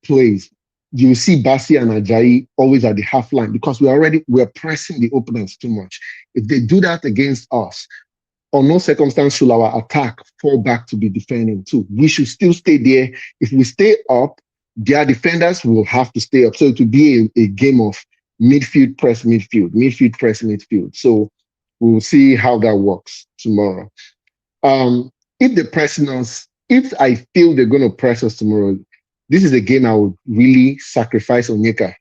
plays, you see Basi and Ajayi always at the half line because we're pressing the opponents too much. If they do that against us, on no circumstance should our attack fall back to be defending too. We should still stay there. If we stay up, their defenders will have to stay up. So it will be a game of midfield, press, midfield, midfield, press, midfield. So we'll see how that works tomorrow. If they're pressing us, if I feel they're going to press us tomorrow, this is a game I would really sacrifice Onyeka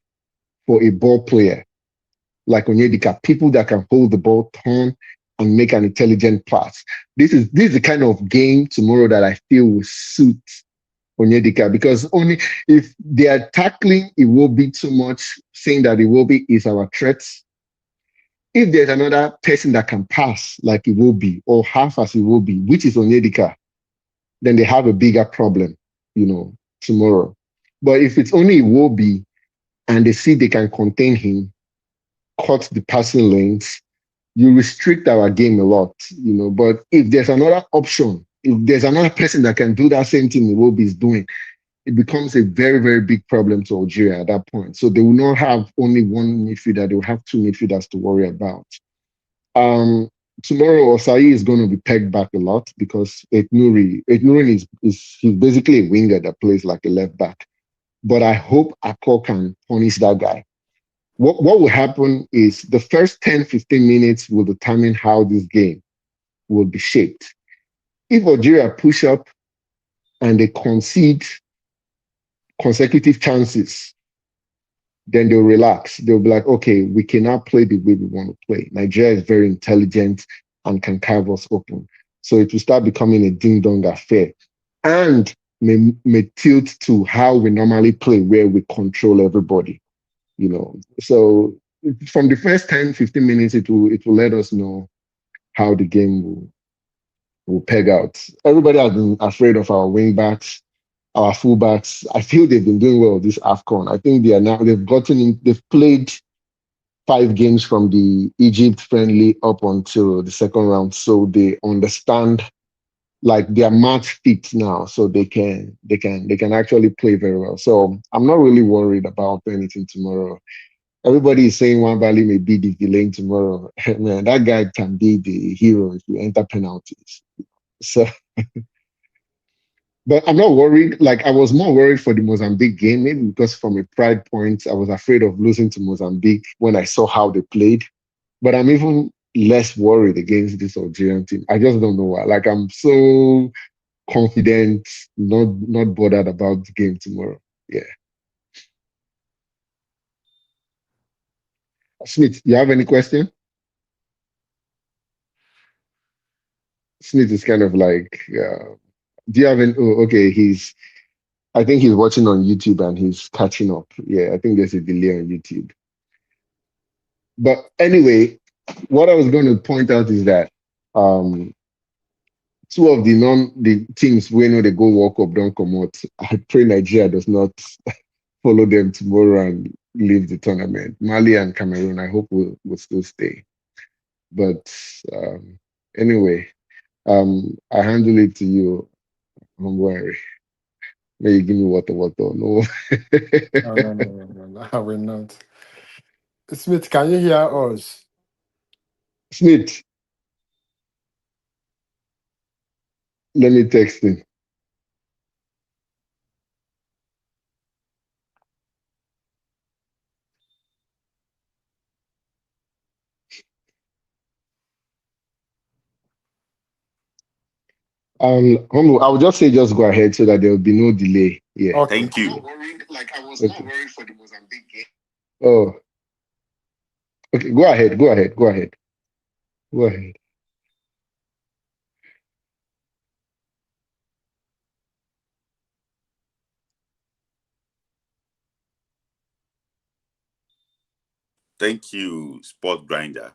for a ball player like Onyedika, people that can hold the ball, turn, and make an intelligent pass. This is the kind of game tomorrow that I feel will suit Onyedika, because only if they are tackling, it will be too much, saying that it will be is our threat. If there's another person that can pass like it will be, or half as it will be, which is Onyedika, then they have a bigger problem, tomorrow. But if it's only it will be, and they see they can contain him, cut the passing lanes, you restrict our game a lot, But if there's another option, if there's another person that can do that same thing Iwobi is doing, it becomes a very, very big problem to Algeria at that point. So they will not have only one midfielder, they will have two midfielders to worry about. Tomorrow, Osai is going to be pegged back a lot because Etnuri is he's basically a winger that plays like a left back. But I hope Akko can punish that guy. What will happen is the first 10, 15 minutes will determine how this game will be shaped. If Algeria push up and they concede consecutive chances, then they'll relax. They'll be like, okay, we cannot play the way we want to play. Nigeria is very intelligent and can carve us open. So it will start becoming a ding-dong affair. And may tilt to how we normally play, where we control everybody. So from the first 10, 15 minutes, it will let us know how the game will peg out. Everybody has been afraid of our wing backs, our fullbacks. I feel they've been doing well this AFCON. I think they've played 5 games from the Egypt friendly up until the second round. So they understand, like, they're match fit now, so they can actually play very well. So I'm not really worried about anything tomorrow. Everybody is saying Wambali may be the villain tomorrow. Man, that guy can be the hero if you enter penalties. So, but I'm not worried. Like, I was more worried for the Mozambique game, maybe because from a pride point, I was afraid of losing to Mozambique when I saw how they played. But I'm even less worried against this Algerian team. I just don't know why. Like, I'm so confident, not bothered about the game tomorrow. Yeah. Smith, you have any question? Smith is kind of like, do you have any? Oh, okay. I think he's watching on YouTube and he's catching up. Yeah, I think there's a delay on YouTube. But anyway, what I was going to point out is that um, two of the teams we know they go walk up, don't come out. I pray Nigeria does not follow them tomorrow and leave the tournament. Mali and Cameroon, I hope will still stay. But anyway, I handle it to you. Don't worry. May you give me water. No. No, no, no, no, no, no, I will not. Smith, can you hear us? Smith, let me text him. I'll just say just go ahead so that there will be no delay. Yeah. Okay. Thank you. Okay. Oh, okay. Go ahead. Go ahead. Go ahead. Go ahead. Thank you, Sport Grinder.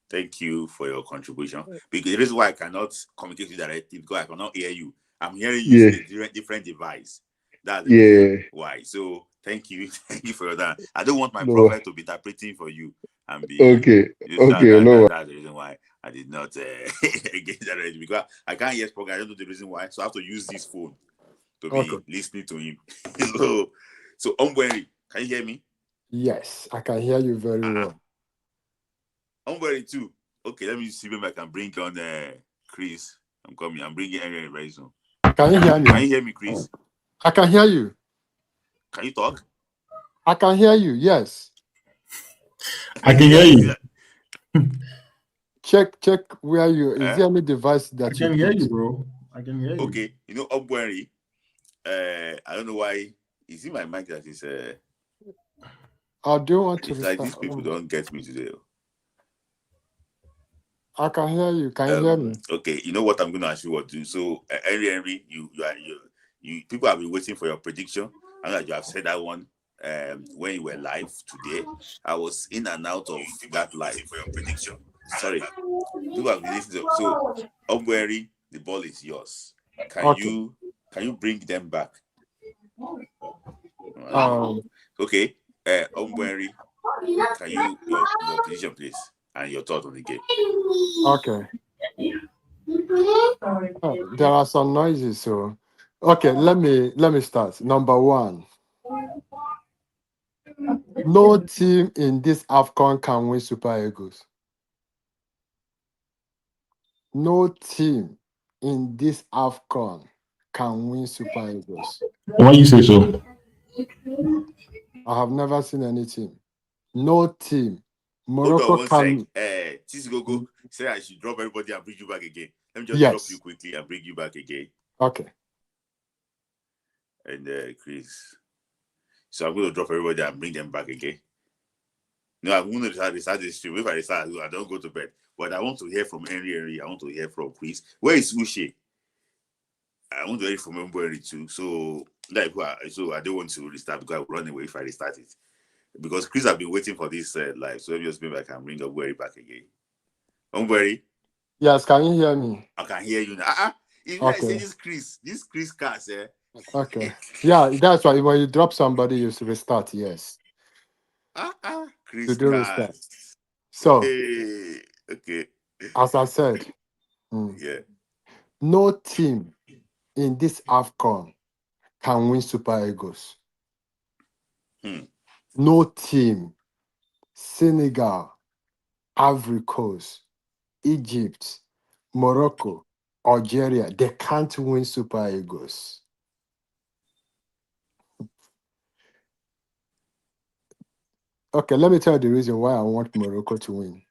Thank you for your contribution. Because the reason why I cannot communicate with you directly because I cannot hear you. I'm hearing you Yeah. using a different device. That's the reason why. So thank you. Thank you for that. I don't want my No. prophet to be interpreting for you and be Okay. No. that's the reason why I did not get that ready because I can't hear Sport. I don't know the reason why. So I have to use this phone to be Okay. listening to him. so Ombweri, can you hear me? Yes, I can hear you very well. Ombweri too. Okay, let me see if I can bring on Chris. I'm coming. I'm bringing Henry very soon. Can you hear me? Can you hear me, Chris? I can hear you. Can you talk? I can hear you. Yes. I can hear you. Check where you. Is there any device that I can hear you, bro. I can hear you. Okay, you know, Ombweri. I don't know why. Is it my mic that is? I don't want to. It's like these people don't get me today. I can hear you. Can you hear me? Okay, you know what I'm going to ask you what to do. So, Henry, you people have been waiting for your prediction. I know that you have said that one when you were live today. I was in and out of that live for your prediction. Sorry, people have been listening. So, Ombweri, the ball is yours. Can you bring them back? Okay, Ombweri, can you your prediction, please, and your thought on the game? Okay. There are some noises, so okay. Let me start. Number one, no team in this AFCON can win Super Eagles. No team in this AFCON can win Super Eagles. Why you say so? I have never seen any team. No team. Hold Morocco on one can. sec. Go. Say I should drop everybody and bring you back again. Let me just drop you quickly and bring you back again. Okay. And Chris. So I'm going to drop everybody and bring them back again. No, I'm going to start this stream. If I start, I don't go to bed. But I want to hear from Henry. I want to hear from Chris. Where is Uche? I want to hear from Mbori too. So I don't want to restart because I will run away if I restart it. Because Chris have been waiting for this live. So maybe I can bring Mbori back again. Mbori? Yes, can you hear me? I can hear you now. If I say this Chris cast, Okay. Yeah, that's why when you drop somebody, you should restart. Yes. Chris to do cast. restart. So, okay. As I said, no team in this AFCON can win Super Eagles. No team. Senegal, Ivory Coast, Egypt, Morocco, Algeria, they can't win Super Eagles. Okay, let me tell you the reason why I want Morocco to win.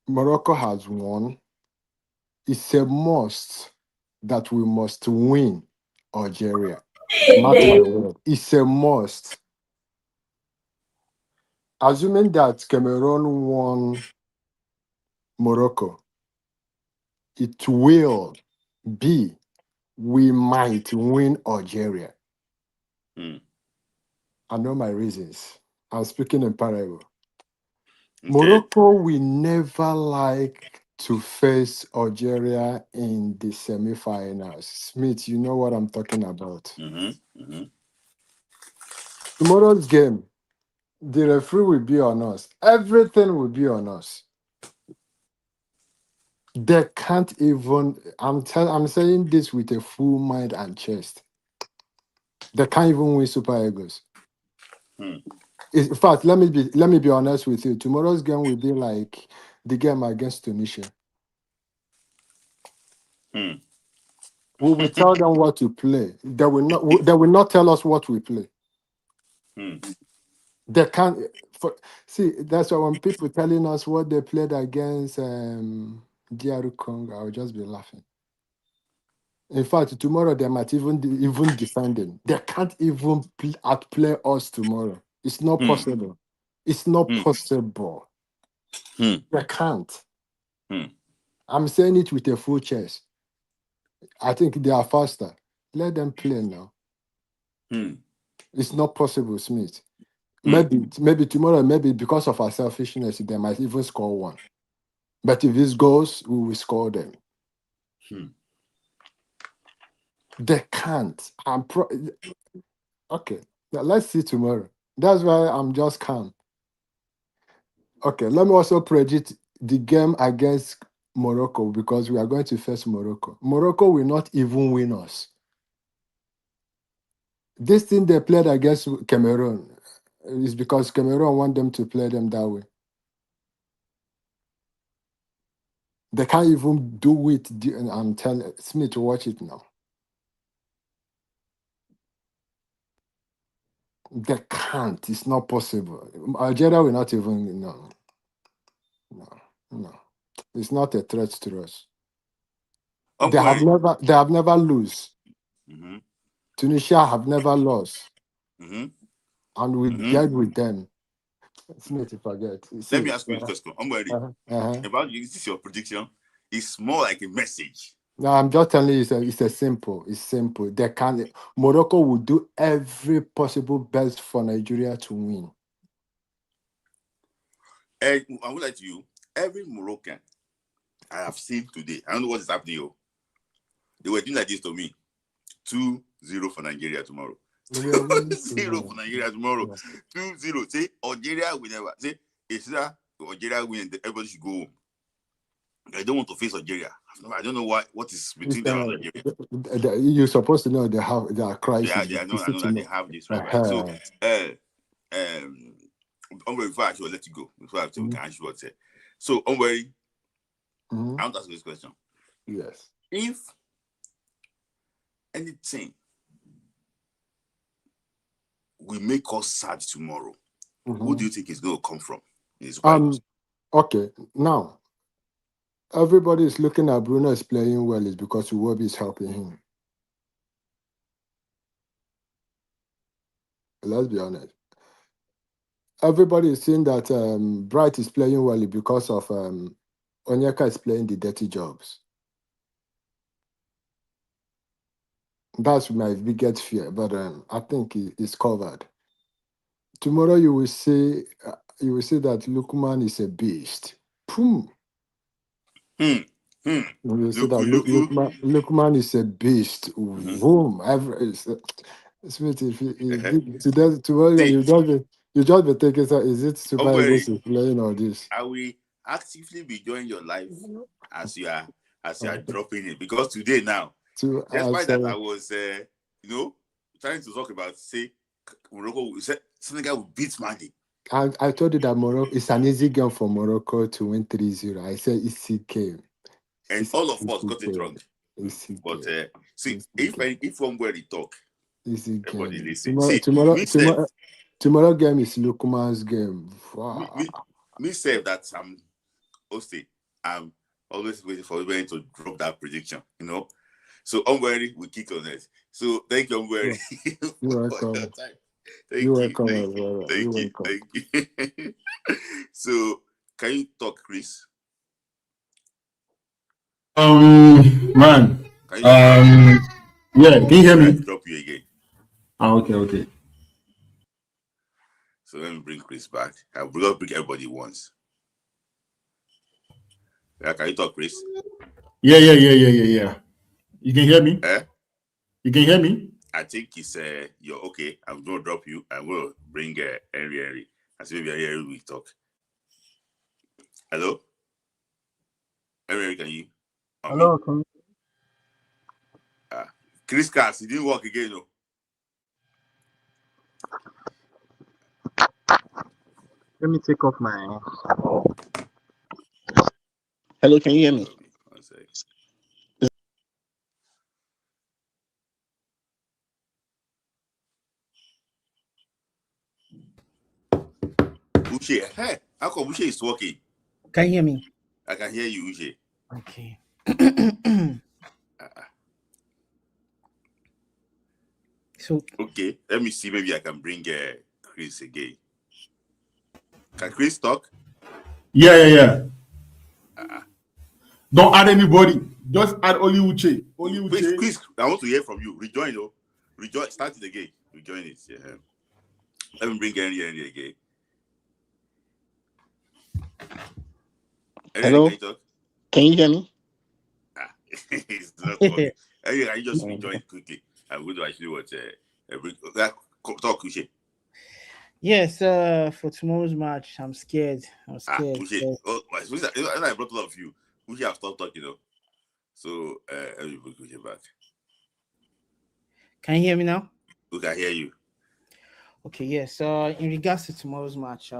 Morocco has won. It's a must that we must win Algeria. Mark my word. It's a must. Assuming that Cameroon won Morocco, it will be we might win Algeria. I know my reasons. I'm speaking in parable. Okay. Morocco will never like to face Algeria in the semi-finals. Smith, you know what I'm talking about. Tomorrow's game, the referee will be on us. Everything will be on us. They can't even. I'm saying this with a full mind and chest. They can't even win Super Eagles. In fact, let me be honest with you. Tomorrow's game will be like the game against Tunisia. We will tell them what to play. They will not tell us what we play. They can't. See, that's why when people telling us what they played against DR Congo, I'll just be laughing. In fact, tomorrow they might even defending. They can't even outplay us tomorrow. It's not possible. It's not possible. They can't. I'm saying it with a full chest. I think they are faster. Let them play now. It's not possible, Smith. Maybe tomorrow, maybe because of our selfishness, they might even score one. But if this goes, we will score them. They can't. Okay, let's see tomorrow. That's why I'm just calm. Okay, let me also predict the game against Morocco because we are going to face Morocco. Morocco will not even win us. This thing they played against Cameroon is because Cameroon want them to play them that way. They can't even do it. I'm telling Smith, watch it now. They can't. It's not possible. Algeria will not even. No. It's not a threat to us. They have never lose. Tunisia have never lost. And we get with them. Smith, forget. Let me ask you a question. I'm ready. About this is your prediction. It's more like a message. No, I'm just telling you, it's simple. They can. Morocco will do every possible best for Nigeria to win. And I would like you, every Moroccan I have seen today, I don't know what is happening. They were doing like this to me. 2-0 for Nigeria tomorrow. 2-0 for Nigeria tomorrow. 2-0. Say Algeria will never. Say it's that Algeria win, everybody should go home. I don't want to face Algeria. I don't know what is between them and Algeria. You're supposed to know they are crisis. Yeah, I know that they have this right. So before I should let you go, before I we can actually what say. So I want to ask you this question. Yes. If anything will make us sad tomorrow, who do you think is going to come from? Okay, now everybody is looking at Bruno is playing well is because Iwobi is helping him. Let's be honest. Everybody is saying that Bright is playing well because of Onyeka is playing the dirty jobs. That's my biggest fear, but I think it's covered. Tomorrow you will see that Lukman is a beast. You will see that Lukman is a beast. Boom! Smith, tomorrow you just be taking. Is it Super Eagles playing or this? I will actively be joining your life as you are dropping it because today now. Despite that, I was, trying to talk about, say, Morocco, Senegal will beat Mali. I told you that Morocco, it's an easy game for Morocco to win 3-0. I said easy game. And all of us got it wrong. But see, if one were to talk, easy everybody game. Listen. Tomorrow game is Lukman's game. Wow. Me say that I'm always waiting for everybody to drop that prediction, So Umweri will kick on it. So thank you, Umweri. You're welcome. Thank you. So can you talk, Chris? Man. Yeah, can you hear me? Drop you again. Okay. So let me bring Chris back. I'll bring everybody once. Yeah, can you talk, Chris? Yeah. You can hear me? You can hear me? I think it's you're okay. I'm gonna drop you. I will bring Henry. I see maybe Henry will talk. Hello? Henry, can you? Hello. Chris Cass, he didn't work again, no. Let me take off my. Hello, can you hear me? One second. Uche, hey, how come Uche is working? Can you hear me? I can hear you, Uche. Okay. So okay, let me see. Maybe I can bring Chris again. Can Chris talk? Yeah. Don't add anybody. Just add only Uche. Chris, I want to hear from you. Rejoin, Rejoin. Start it again. We join it. Yeah. Let me bring Henry again. Henry, can Hello, you talk? can you hear me? Ah, it's not working. Henry, can you just Um, rejoin quickly? I'm going to actually watch. Talk, Kushe. Yes, for tomorrow's match, I'm scared. I'm Ah, scared. Kushe. Oh, I brought a lot of you. Kushe have stopped talking, So, let me bring Kushe back. Can you hear me now? We can hear you. Okay, yes. In regards to tomorrow's match,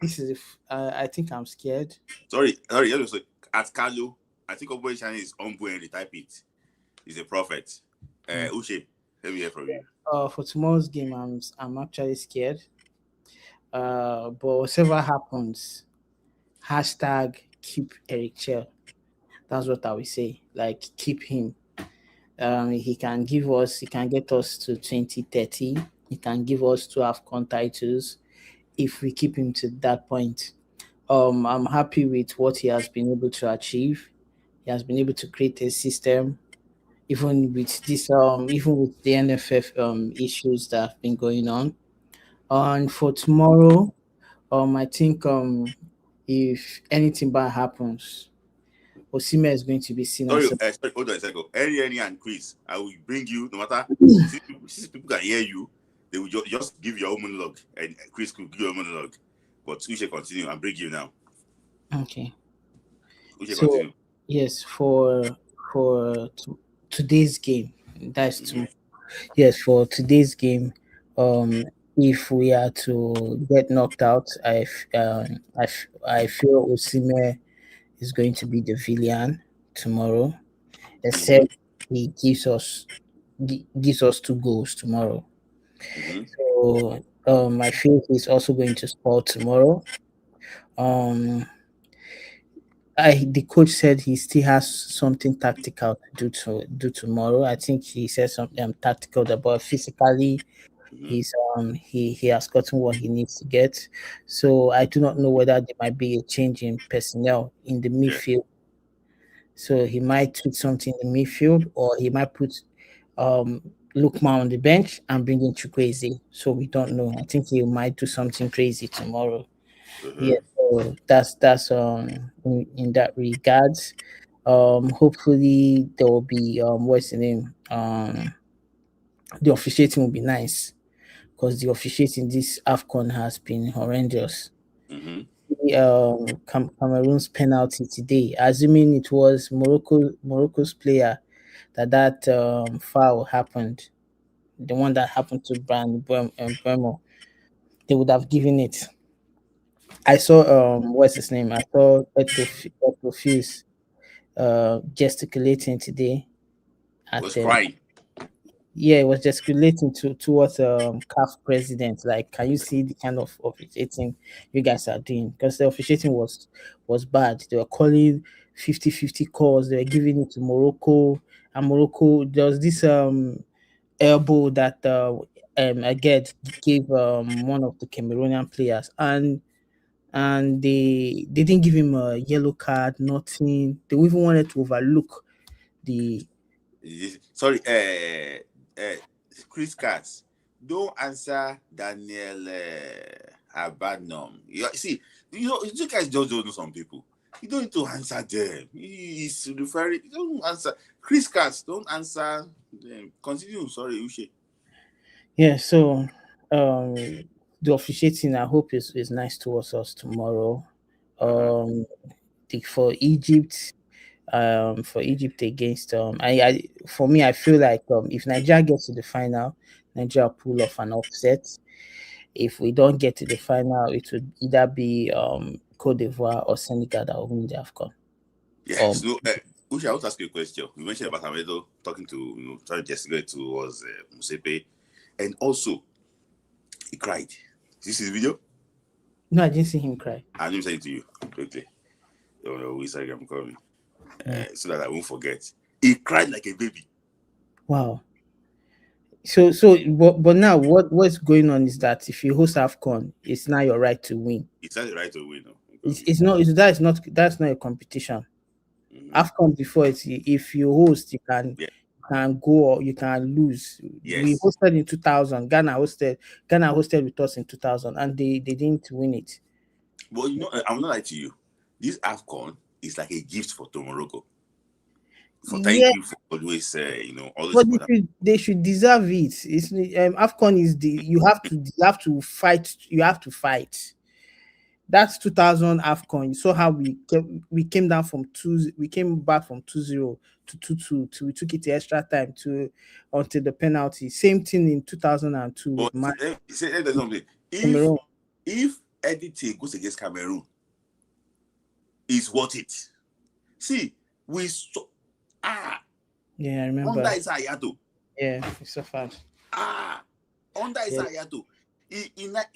this is if I think I'm scared. Sorry. At Carlo, I think Oboy Shani is humble and retype it. He's a prophet. Ushe, let me hear from you. For tomorrow's game, I'm actually scared. But whatever happens, hashtag keep Eric Chell. That's what I will say. Like keep him. He can get us to 2030. He can give us two AFCON titles if we keep him to that point. I'm happy with what he has been able to achieve. He has been able to create a system, even with the NFF issues that have been going on. And for tomorrow, I think if anything bad happens, Osime is going to be seen Sorry, as a hold on a second. Henry and Chris, I will bring you no matter. Since people can hear you, they will just give your own monologue, and Chris could give your own monologue. But Ushe continue and bring you now. okay. Ushe So continue. yes, for today's game, that's Mm-hmm. yes, for today's game, if we are to get knocked out, I feel Osime is going to be the villain tomorrow, Mm-hmm. except he gives us two goals tomorrow. Mm-hmm. So I feel he's also going to score tomorrow. Um, the coach said he still has something tactical to do tomorrow. I think he said something tactical about physically. Mm-hmm. He has gotten what he needs to get. So I do not know whether there might be a change in personnel in the Yeah. midfield. So he might tweak something in the midfield, or he might put um Lukman on the bench and bring in Chukwueze. So we don't know. I think he might do something crazy tomorrow. Uh-huh. Yeah, so that's in that regards. Hopefully there will be what's the name? The officiating will be nice because the officiating this AFCON has been horrendous. Mm-hmm. Cameroon's penalty today, assuming it was Morocco's player that foul happened, the one that happened to Bremo, they would have given it. I saw what's his name? I saw Eto Fuse gesticulating today at Was crying. yeah, it was gesticulating towards CAF president. Like, can you see the kind of officiating you guys are doing? Because the officiating was bad. They were calling 50-50 calls, they were giving it to Morocco, and Morocco there was this elbow that again gave one of the Cameroonian players, and they didn't give him a yellow card, nothing. They even wanted to overlook the Sorry, Chris Katz, don't answer Daniel Abadnom. See, you guys just don't know some people. You don't need to answer them. He's referring. You don't answer Chris Katz. Don't answer them. Continue. Sorry, Ushe. yeah. So the officiating I hope is nice towards us tomorrow. Uh-huh. For Egypt. For Egypt against I for me I feel like if Nigeria gets to the final, Nigeria pull off an upset. If we don't get to the final, it would either be Cote d'Ivoire or Senegal that will win the AFCON. Yes. No. Ushe, I want to ask you a question. You mentioned about Hamedo talking to trying to gesticate towards Musepe, and also he cried. This is video. No, I didn't see him cry. I'm saying to you quickly. Instagram coming. So that I won't forget. He cried like a baby. Wow. But now what's going on is that if you host AFCON, it's now your right to win. It's not the right to win. No? That's not a competition. Mm-hmm. AFCON before if you host, you can Yeah. can go or you can lose. We Yes. hosted in 2000. Ghana hosted with us in 2000, and they didn't win it. Well, you know, I'm not like to you. This AFCON is like a gift for Morocco. For thank Yeah, you for always, always. but they should deserve it. It's AFCON is you have to fight. You have to fight. That's 2000 AFCON. You saw how we came down from we came back from 2-0 to 2-2 to we took it to extra time to until the penalty. Same thing in 2002 with Cameroon. If anything goes against Cameroon, it's worth it. See, yeah, I remember. Under is Ayato. Yeah, it's so fast. Under is Ayato.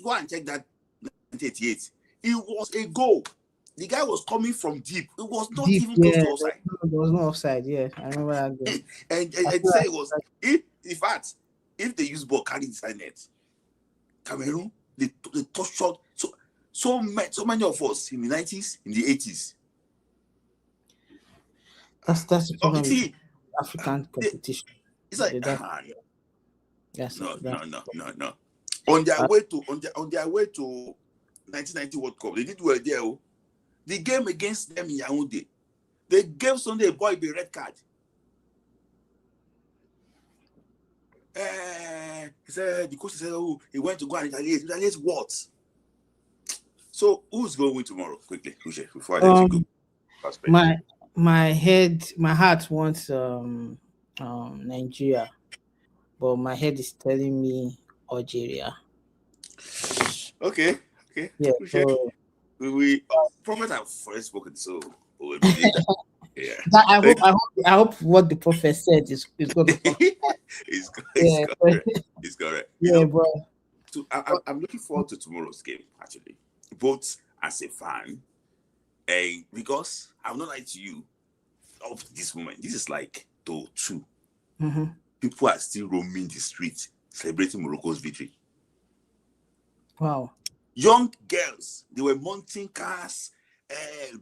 Go and check that 1988. It was a goal. The guy was coming from deep. It was not even close to offside. There was no offside. Yeah, I remember that goal. and say it was in fact, if they use ball carry inside net, Cameroon they touch shot so many of us in the 90s, in the 80s. That's the problem with African competition. It's like yes, no. On their way to 1990 World Cup, they did well there. The game against them in Yaoundé, they gave Sunday boy a red card. He said the coach said, "Oh, he went to go and retaliate what?" So who's going to win tomorrow? Quickly, before I let you go. My heart wants Nigeria, but my head is telling me Algeria. Okay. Yeah. So we prophet have first spoken, so we'll yeah. I hope what the prophet said is going to come. It's correct. Yeah, bro. So I'm looking forward to tomorrow's game, actually, both as a fan and because I'm not like to you. Up to this moment, this is like 2. Mm-hmm. People are still roaming the streets celebrating Morocco's victory. Wow. Young girls, they were mounting cars,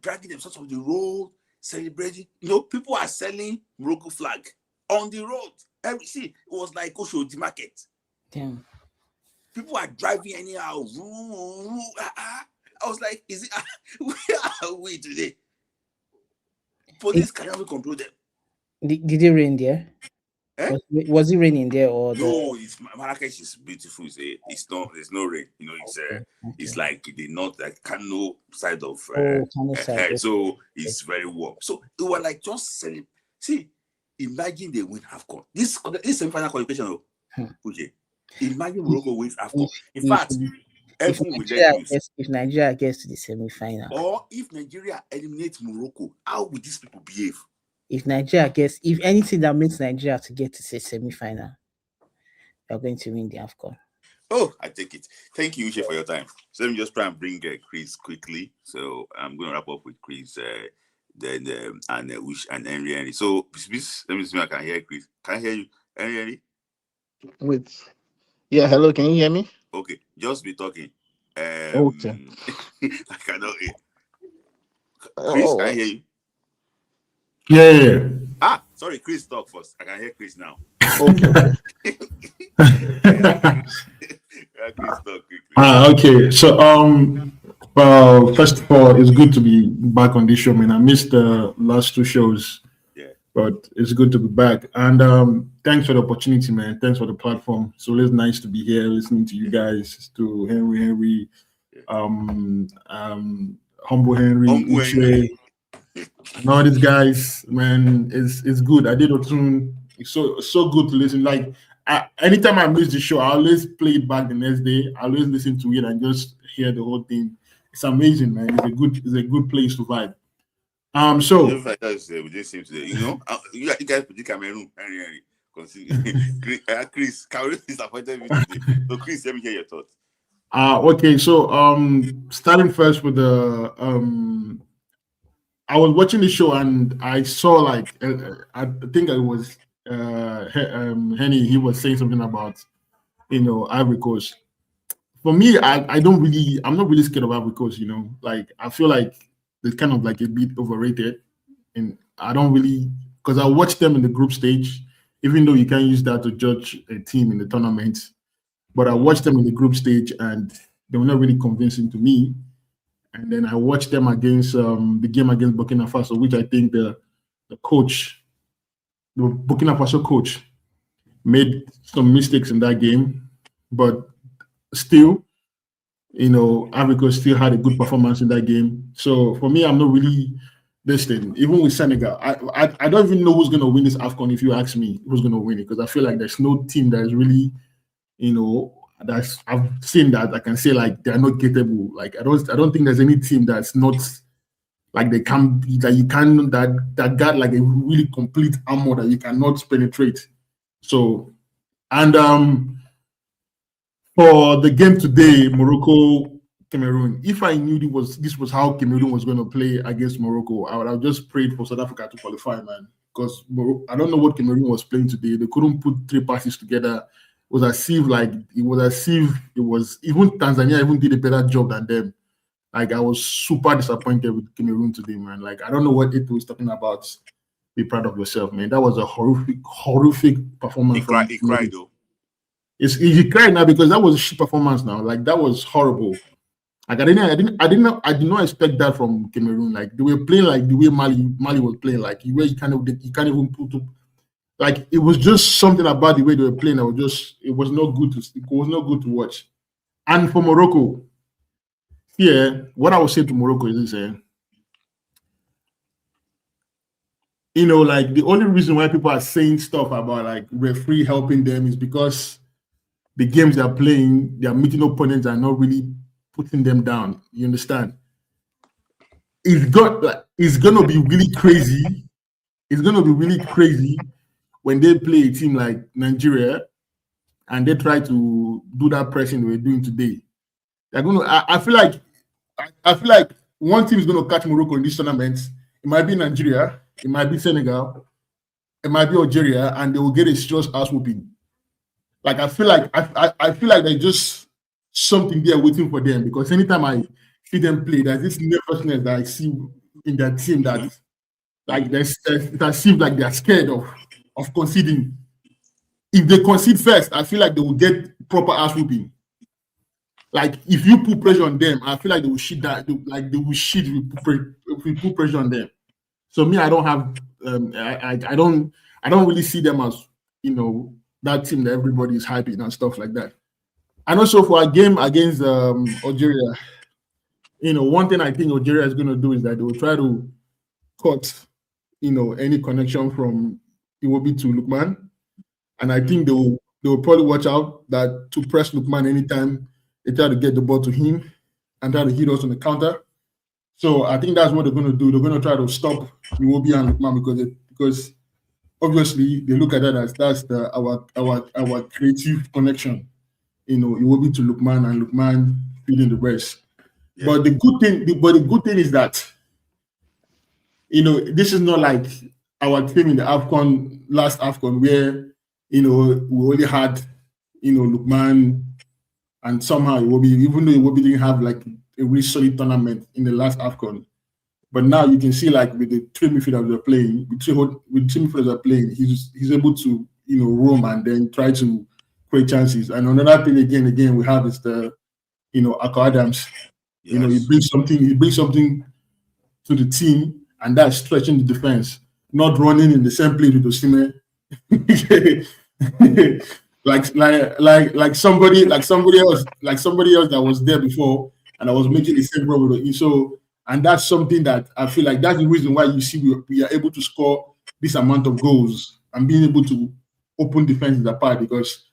dragging themselves on the road, celebrating. People are selling Morocco flag on the road. It was like the market. Damn. People are driving anyhow. I was like, where are we today? Police cannot control them. Did it rain there? Was it raining there or no? Marrakesh is beautiful. It's not. There's no rain. It's like the north, like Kano side of. Kano side. So it's very warm. So it was like just selling. See, imagine they win AFCON. This semi-final qualification. Okay, imagine Morocco wins AFCON. In fact, if Nigeria gets to the semi-final, or if Nigeria eliminates Morocco, how would these people behave? If anything that makes Nigeria to get to the semi-final, you're going to win the AFCON. Oh, I take it. Thank you, Uche, for your time. So let me just try and bring Chris quickly. So I'm going to wrap up with Chris, then Wish and Henry. So please, let me see if I can hear Chris. Can I hear you, Henry? Wait. Yeah, hello. Can you hear me? Okay, just be talking. Okay. I cannot hear. Chris, can I hear you? Yeah. Sorry, Chris, talk first. I can hear Chris now. Okay. Chris, talk. Okay. So first of all, it's good to be back on this show, man. I missed the last 2 shows. Yeah. But it's good to be back. And thanks for the opportunity, man. Thanks for the platform. It's always nice to be here listening to you guys, to Henry, Humble Henry, Uche, and all these guys, man. It's good. I did Otun. It's so good to listen. Like anytime I miss the show, I always play it back the next day. I always listen to it and just hear the whole thing. It's amazing, man. It's a good place to vibe. So we just seem today. You guys put the Cameroon, Henry. Chris, Cameroon disappointed me today. So Chris, let me hear your thoughts. Okay, so starting first with the I was watching the show and I saw I think it was Henny. He was saying something about Ivory Coast. For me, I'm not really scared of Ivory Coast. Like I feel like they're kind of like a bit overrated, and I don't really because I watched them in the group stage. even though you can't use that to judge a team in the tournament. But I watched them in the group stage, and they were not really convincing to me. And then I watched them against the game against Burkina Faso, which I think the coach, the Burkina Faso coach, made some mistakes in that game, but still, Africa still had a good performance in that game. So for me, I'm not really this thing. Even with Senegal, I don't even know who's going to win this AFCON. If you ask me who's going to win it, because I feel like there's no team that is really, that's I've seen that I can say like they're not gettable. Like I don't think there's any team that's not like they can that got like a really complete armor that you cannot penetrate. So, and for the game today, Morocco, Cameroon, if I knew this was how Cameroon was going to play against Morocco, I would have just prayed for South Africa to qualify, man. Because I don't know what Cameroon was playing today. They couldn't put three passes together. It was as if even Tanzania even did a better job than them. Like I was super disappointed with Cameroon today, man. Like I don't know what Ito was talking about. Be proud of yourself, man. That was a horrific performance. He cried though. He cried now because that was a shit performance now. Like that was horrible. Like I did not expect that from Cameroon. Like they were playing like the way Mali was playing, like where you can't even put up. Like it was just something about the way they were playing that was not good to watch. And for Morocco, what I would say to Morocco is this, like the only reason why people are saying stuff about like referee helping them is because the games they're playing, their meeting opponents are not really putting them down. You understand? It's gonna be really crazy. It's gonna be really crazy when they play a team like Nigeria and they try to do that pressing they were doing today. They're gonna. I feel like one team is gonna catch Morocco in this tournament. It might be Nigeria, it might be Senegal, it might be Algeria, and they will get a serious ass whooping. Like I feel like there's just something there waiting for them, because anytime I see them play, there's this nervousness that I see in their team that like it seems like they're scared of conceding. If they concede first, I feel like they will get proper ass whooping. Like if you put pressure on them, I feel like they will shit that. They will shit if we put pressure on them. So me, I don't have, I don't really see them as that team that everybody is hyping and stuff like that. And also for a game against Algeria, one thing I think Algeria is going to do is that they will try to cut, any connection from Iwobi to Lukman, and I think they will probably watch out that to press Lukman anytime they try to get the ball to him and try to hit us on the counter. So I think that's what they're going to do. They're going to try to stop Iwobi and Lukman because obviously they look at that as that's our creative connection. Iwobi to Lukman and Lukman feeding the rest. Yeah. But the good thing is that this is not like our team in the last AFCON where we only had Lukman and somehow Iwobi, even though Iwobi didn't have like a really solid tournament in the last AFCON. But now you can see like with the three midfielders we're playing, he's able to roam and then try to create chances. And another thing again we have is the Akko Adams. Yes. He brings something to the team, and that's stretching the defense, not running in the same place with Osimhen. like somebody else that was there before and I was making the same run with him. So, and that's something that I feel like that's the reason why you see we are able to score this amount of goals and being able to open defenses apart, because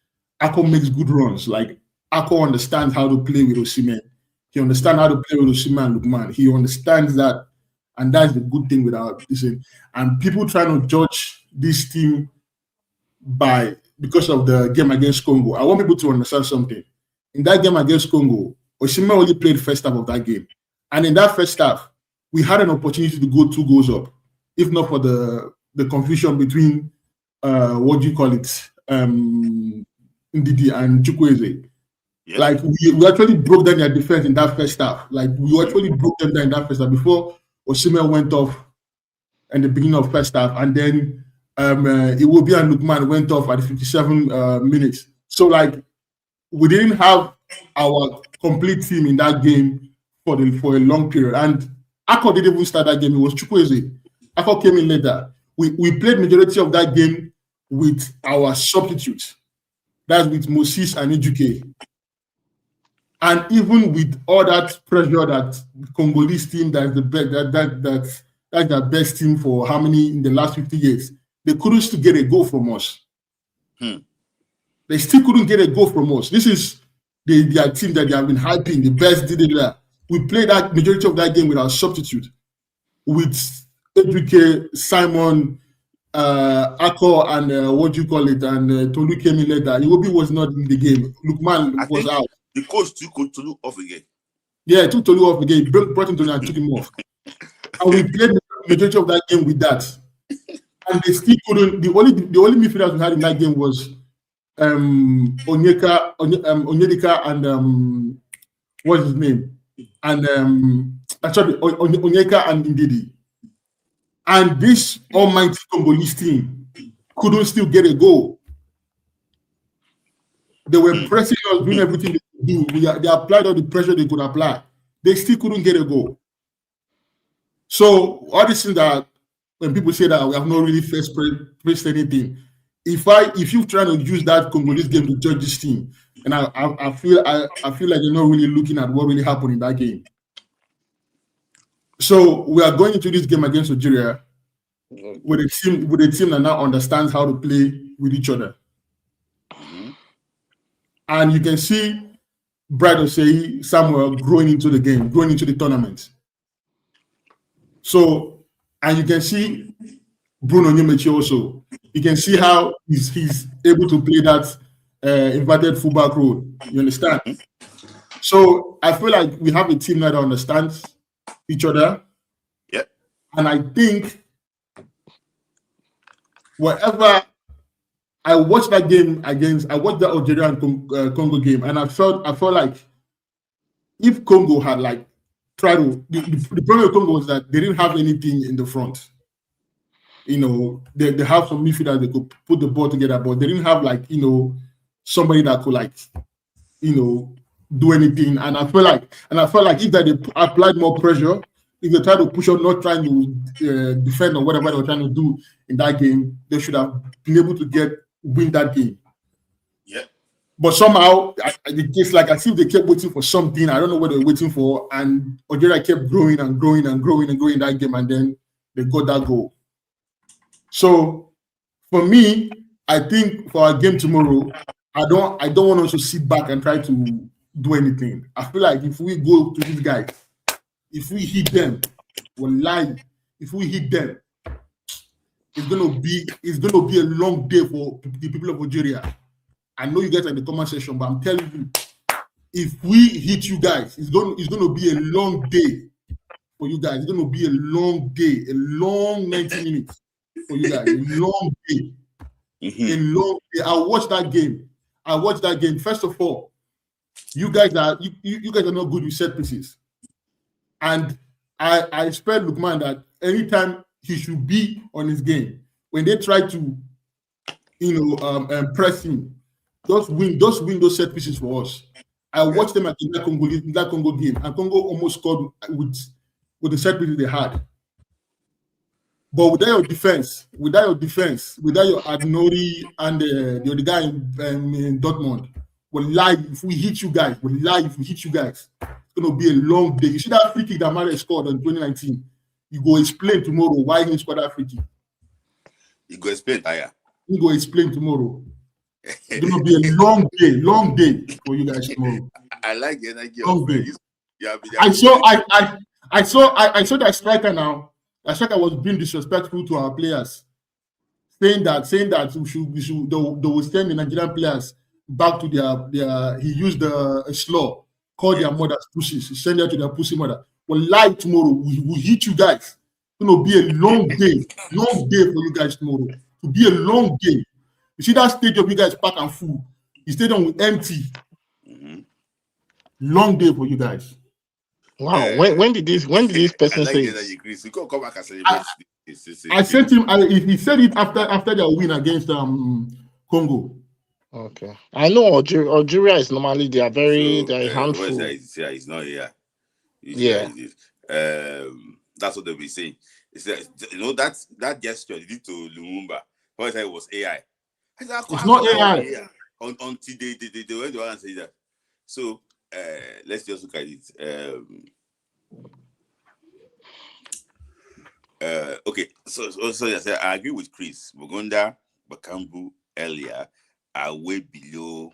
Akko makes good runs. Like Akko understands how to play with Osimhen. He understands how to play with Osimhen and Lukman. He understands that, and that's the good thing with our team. And people trying to judge this team because of the game against Congo. I want people to understand something. In that game against Congo, Osimhen only played the first half of that game. And in that first half, we had an opportunity to go 2 goals up, if not for the confusion between, Ndidi and Chukwueze. Yep. Like, we actually broke down their defense in that first half. Like, we actually broke them down in that first half before Osimhen went off in the beginning of first half. And then Iwobi and Lukman went off at the 57 minutes. So like we didn't have our complete team in that game for a long period. And Akko didn't even start that game. It was Chukwueze. Akko came in later. We played majority of that game with our substitutes. That's with Moses and Ejuke. And even with all that pressure that Congolese team that's the best that's the best team for how many in the last 50 years, they couldn't still get a goal from us. They still couldn't get a goal from us. This is their team that they have been hyping, the best did it there. We played that majority of that game with our substitute, with Ejuke, Simon, Akko, and what do you call it, and Tolu came in later. Iwobi was not in the game. Lukman was out. The coach took Tolu off again. Yeah, took Tolu off again. Brought him to and took him off. And we played the majority of that game with that. And they still couldn't. The only midfielders we had in that game was Onyedika and what's his name? And actually Onyeka and Ndidi. And this almighty Congolese team couldn't still get a goal. They were pressing us, doing everything they could do. They applied all the pressure they could apply. They still couldn't get a goal. So all these things that when people say that we have not really faced anything, if you're trying to use that Congolese game to judge this team, and I feel like you're not really looking at what really happened in that game. So we are going into this game against Nigeria with a team that now understands how to play with each other. And you can see Bright Osei Samuel growing into the game, growing into the tournament. So, and you can see Bruno Nyemechi also. You can see how he's able to play that inverted fullback role. You understand? So I feel like we have a team that understands each other. Yeah. And I think whatever I watched that game I watched the Algeria and Congo game, and I felt like if Congo had like tried to, the problem with Congo was that they didn't have anything in the front. You know, they have some midfielders that could put the ball together, but they didn't have like, you know, somebody that could like, you know, do anything. And I felt like if they applied more pressure, if they tried to push up, not trying to defend or whatever they were trying to do in that game, they should have been able to win that game. Yeah. But somehow, it's like as if they kept waiting for something. I don't know what they were waiting for. And Algeria kept growing and growing and growing and growing in that game. And then they got that goal. So for me, I think for our game tomorrow, I don't want us to sit back and try to do anything. I feel like if we go to these guys, if we hit them, if we hit them, it's gonna be a long day for the people of Algeria. I know you guys are in the comment section, but I'm telling you, if we hit you guys, it's gonna be a long day for you guys. It's gonna be a long day, a long 90 minutes for you guys. A long day. A long day. I watched that game. First of all, you guys are not good with set pieces. And I expect Lukman that anytime he should be on his game. When they try to, press him, just win those set pieces for us. I watched them in that Congo game, and Congo almost scored with the set pieces they had. But without your defense, without your Adnori and the other guy in Dortmund, if we hit you guys, it's gonna be a long day. You see that free kick that Mane scored in 2019? You go explain tomorrow why he scored that free kick. You go explain, Taya. You go explain tomorrow. It's gonna be a long day for you guys tomorrow. I like the energy long of day. Yeah, I saw that striker now. That striker was being disrespectful to our players, saying that they will send the Nigerian players back to their he used a slur, called their mothers pussies. He sent them to their pussy mother. Well, live tomorrow, we hit you guys. It's gonna be a long day for you guys tomorrow. To be a long day. You see that stadium you guys pack and full. The stadium will empty. Long day for you guys. Wow. Uh, When did this I person like say the it? energy, Chris. We can come back and I, celebrate I this. sent him. He said it after their win against Congo. Okay. I know Algeria is normally So, they are a what's that? handful. He's not here. He's here. Yeah. Is it? That's what they'll be saying. It's that, that gesture they did to Lumumba. What I said was AI. I said, It's how can not that be AI. AI? Until they went to and say that. So, let's just look at it. Okay. So yes, I agree with Chris. Buganda, Bakambu earlier are way below.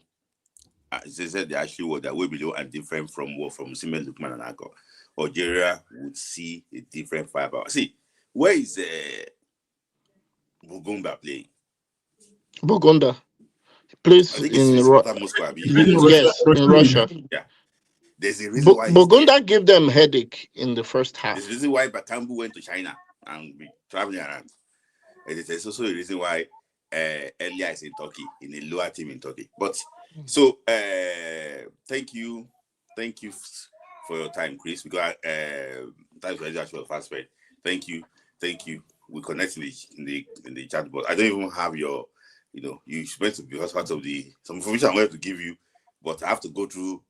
They said they actually were that way below and different from what from Siemens Lukman and Ako. Algeria would see a different fiber. See, where is Bugumba playing? Bogunda I plays think in it's Sparta Moscow. Is it in Russia? yes, in Russian league? Russia. Yeah. There's a reason why he's there. Bogunda gave them headache in the first There's a half. reason why Bakambu went to China and be traveling around. And there's also a reason why Elia is in Turkey, in a lower team in Turkey. But so thank you for your time, Chris. We got thanks for actual fast spend. Thank you. We connect in the chat box. I don't even have your, you supposed to be part of the some information I'm going to give you, but I have to go through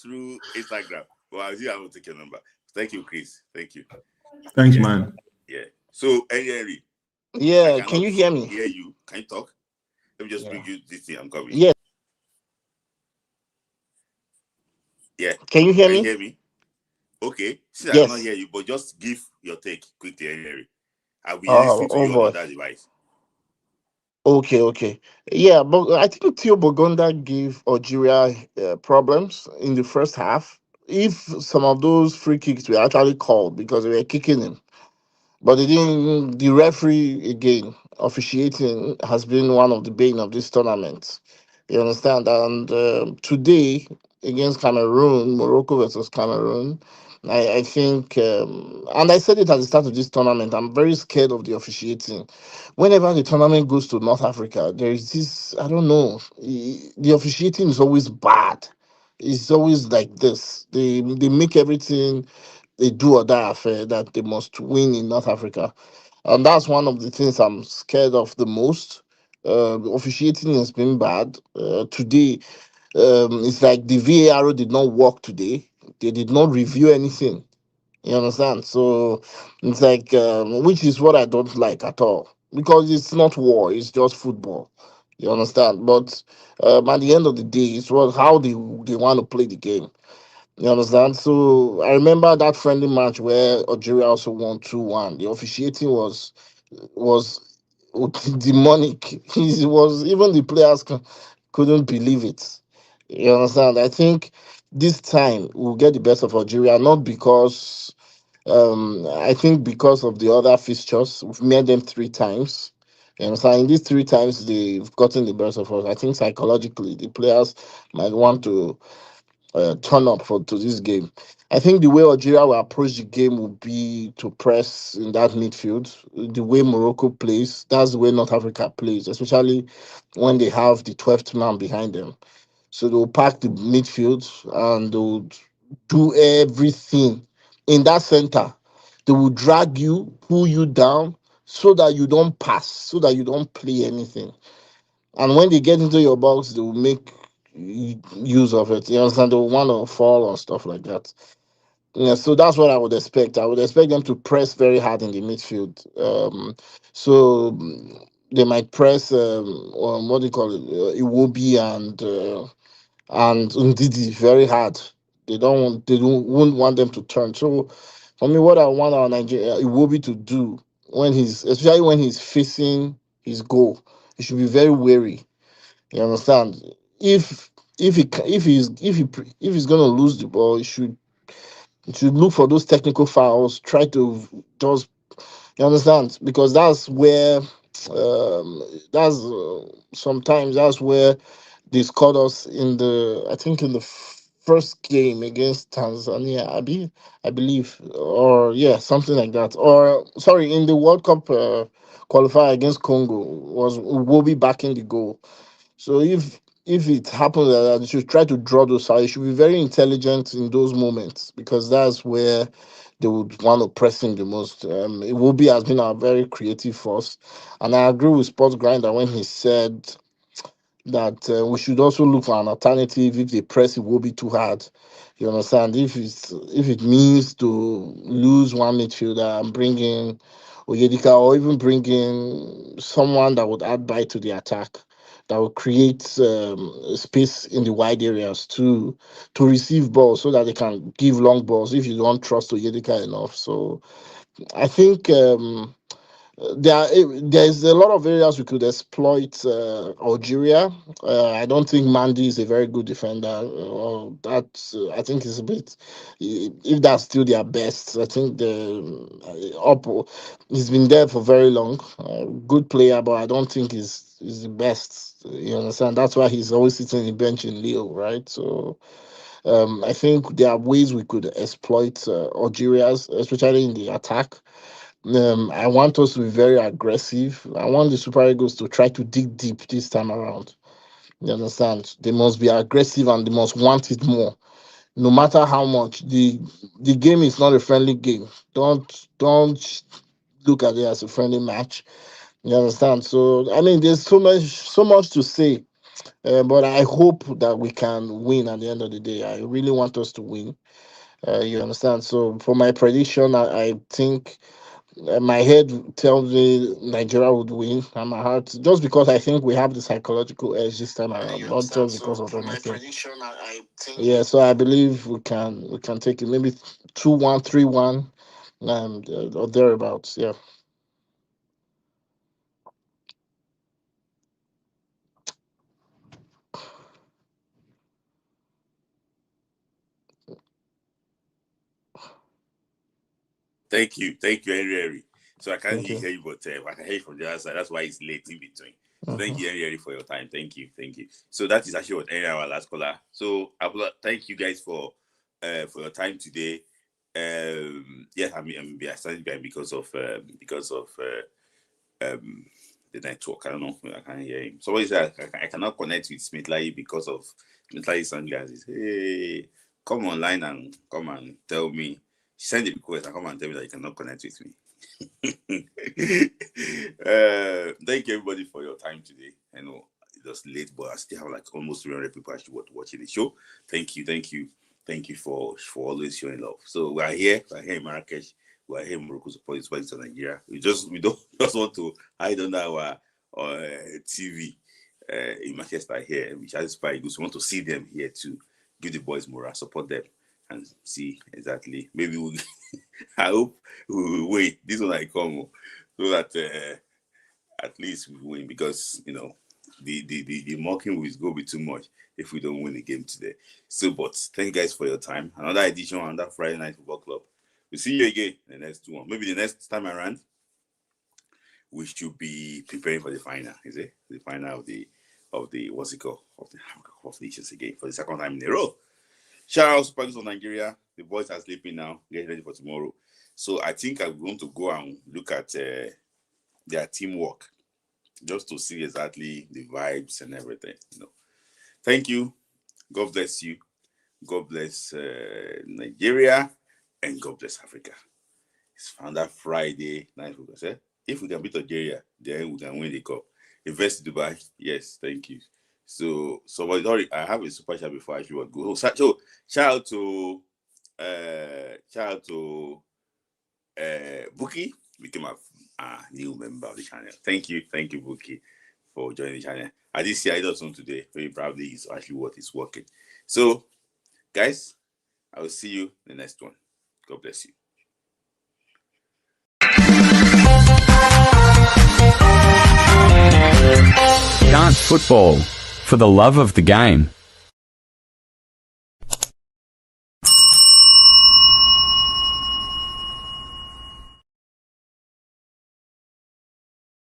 through Instagram. But I'll see. I will take your number. Thank you, Chris. Thank you. Thanks, Yeah, man. yeah. So Henry, I Yeah, can cannot you hear me? hear you. Can you talk? Let me just bring Yeah. you this thing. I'm coming. Yeah. Yeah. Can you hear Can you me? hear me? Okay. See, I cannot Yes. hear you, but just give your take quickly, Henry. I'll be Oh, listening to oh you on boy. other device. Okay, okay. Yeah, but I think Theo Bogonda gave Algeria problems in the first half. If some of those free kicks were actually called because they were kicking him, but they didn't. The referee again officiating has been one of the bane of this tournament. You understand? And today against Cameroon, Morocco versus Cameroon, I think, and I said it at the start of this tournament. I'm very scared of the officiating. Whenever the tournament goes to North Africa, there is this. I don't know. The officiating is always bad. It's always like this. They make everything a do or die affair that they must win in North Africa. And that's one of the things I'm scared of the most. The officiating has been bad. Today, it's like the VAR did not work today. They did not review anything. You understand? So it's like, which is what I don't like at all. Because it's not war, it's just football. You understand? But at the end of the day, it's what how they want to play the game. You understand? So I remember that friendly match where Algeria also won 2-1. The officiating was demonic. It was even the players couldn't believe it. You understand? I think this time we'll get the best of Algeria, not because I think because of the other fixtures. We've met them 3 times. You understand? In these 3 times they've gotten the best of us. I think psychologically the players might want to turn up for to this game. I think the way Algeria will approach the game will be to press in that midfield. The way Morocco plays, that's the way North Africa plays, especially when they have the 12th man behind them. So they'll pack the midfield and they'll do everything in that center. They will drag you, pull you down, so that you don't pass, so that you don't play anything. And when they get into your box, they will make use of it. You understand? They will want to fall or stuff like that. Yeah, so that's what I would expect. I would expect them to press very hard in the midfield. So they might press what do you call it, Iwobi and Ndidi very hard. They don't won't want them to turn. So for me, what I want our Nigeria Iwobi to do when he's especially when he's facing his goal, he should be very wary. You understand? If if he's gonna lose the ball, he should look for those technical fouls. Try to just you understand because that's sometimes that's where they scored us in the I think in the first game against Tanzania. I believe or yeah something like that or sorry in the World Cup qualifier against Congo was Wobi backing the goal. So if it happens that they should try to draw those out. They should be very intelligent in those moments because that's where they would want to press him the most. It will be has been a very creative force, and I agree with Sports Grinder when he said that we should also look for an alternative if the press it will be too hard. You understand? If it means to lose one midfielder and bring in Oyedika or even bring in someone that would add bite to the attack, that will create space in the wide areas to receive balls so that they can give long balls if you don't trust Oyedika enough. So I think there's a lot of areas we could exploit Algeria. I don't think Mandy is a very good defender. I think it's a bit. If that's still their best, I think the up. He's been there for very long. Good player, but I don't think he's the best. You understand? That's why he's always sitting on the bench in Lille, right? So. I think there are ways we could exploit Algeria's, especially in the attack. I want us to be very aggressive. I want the Super Eagles to try to dig deep this time around. You understand? They must be aggressive and they must want it more. No matter how much the game is not a friendly game. Don't look at it as a friendly match. You understand? So I mean, there's so much to say. But I hope that we can win at the end of the day. I really want us to win. You understand? So for my prediction, I think my head tells me Nigeria would win, and my heart just because I think we have the psychological edge this time around, You not understand? just So because of for my anything. prediction, I think Yeah, so I believe we can take it maybe 2-1, 3-1, or thereabouts. Yeah. Thank you, Henry. So I can't Thank really you. hear you, but I can hear you from the other side. That's why it's late in between. So thank Mhm. you, Henry, for your time. Thank you. So that is actually what Henry, our last caller. So thank you guys for your time today. Yeah, I started behind because of the network. I don't know. I can't hear him. Somebody said I cannot connect with Smith Lai because of Smith Lai sunglasses. Hey, come online and come and tell me. Send a request and come and tell me that you cannot connect with me. Thank you everybody for your time today. I know it was late, but I still have like almost 300 people actually watching the show. Thank you for always showing love. So we're here in Marrakesh. We're here in Morocco supporting to Nigeria. We don't just want to hide under our TV in Manchester here, which has Super Eagles. We want to see them here to give the boys morale, support them, and see exactly. Maybe we I hope we will wait. This one I come so that at least we win because the mocking will go be too much if we don't win the game today. So, but thank you guys for your time. Another edition on that Friday Night Football Club. We'll see you again in the next one. Maybe the next time around, we should be preparing for the final. Is it the final of the what's it called of the nations again for the second time in a row? Shout out Super Eagles of Nigeria. The boys are sleeping now. Get ready for tomorrow. So I think I'm going to go and look at their teamwork just to see exactly the vibes and everything. Thank you. God bless you. God bless Nigeria, and God bless Africa. It's found that Friday night. If we can beat Nigeria, then we can win the cup. Invest in Dubai. Yes, thank you. So somebody, I have a super chat before I should go. So shout out to Buki became a new member of the channel. Thank you, Buki, for joining the channel. I did see I did something today. Very probably is actually what is working. So, guys, I will see you in the next one. God bless you. Dance football. For the love of the game.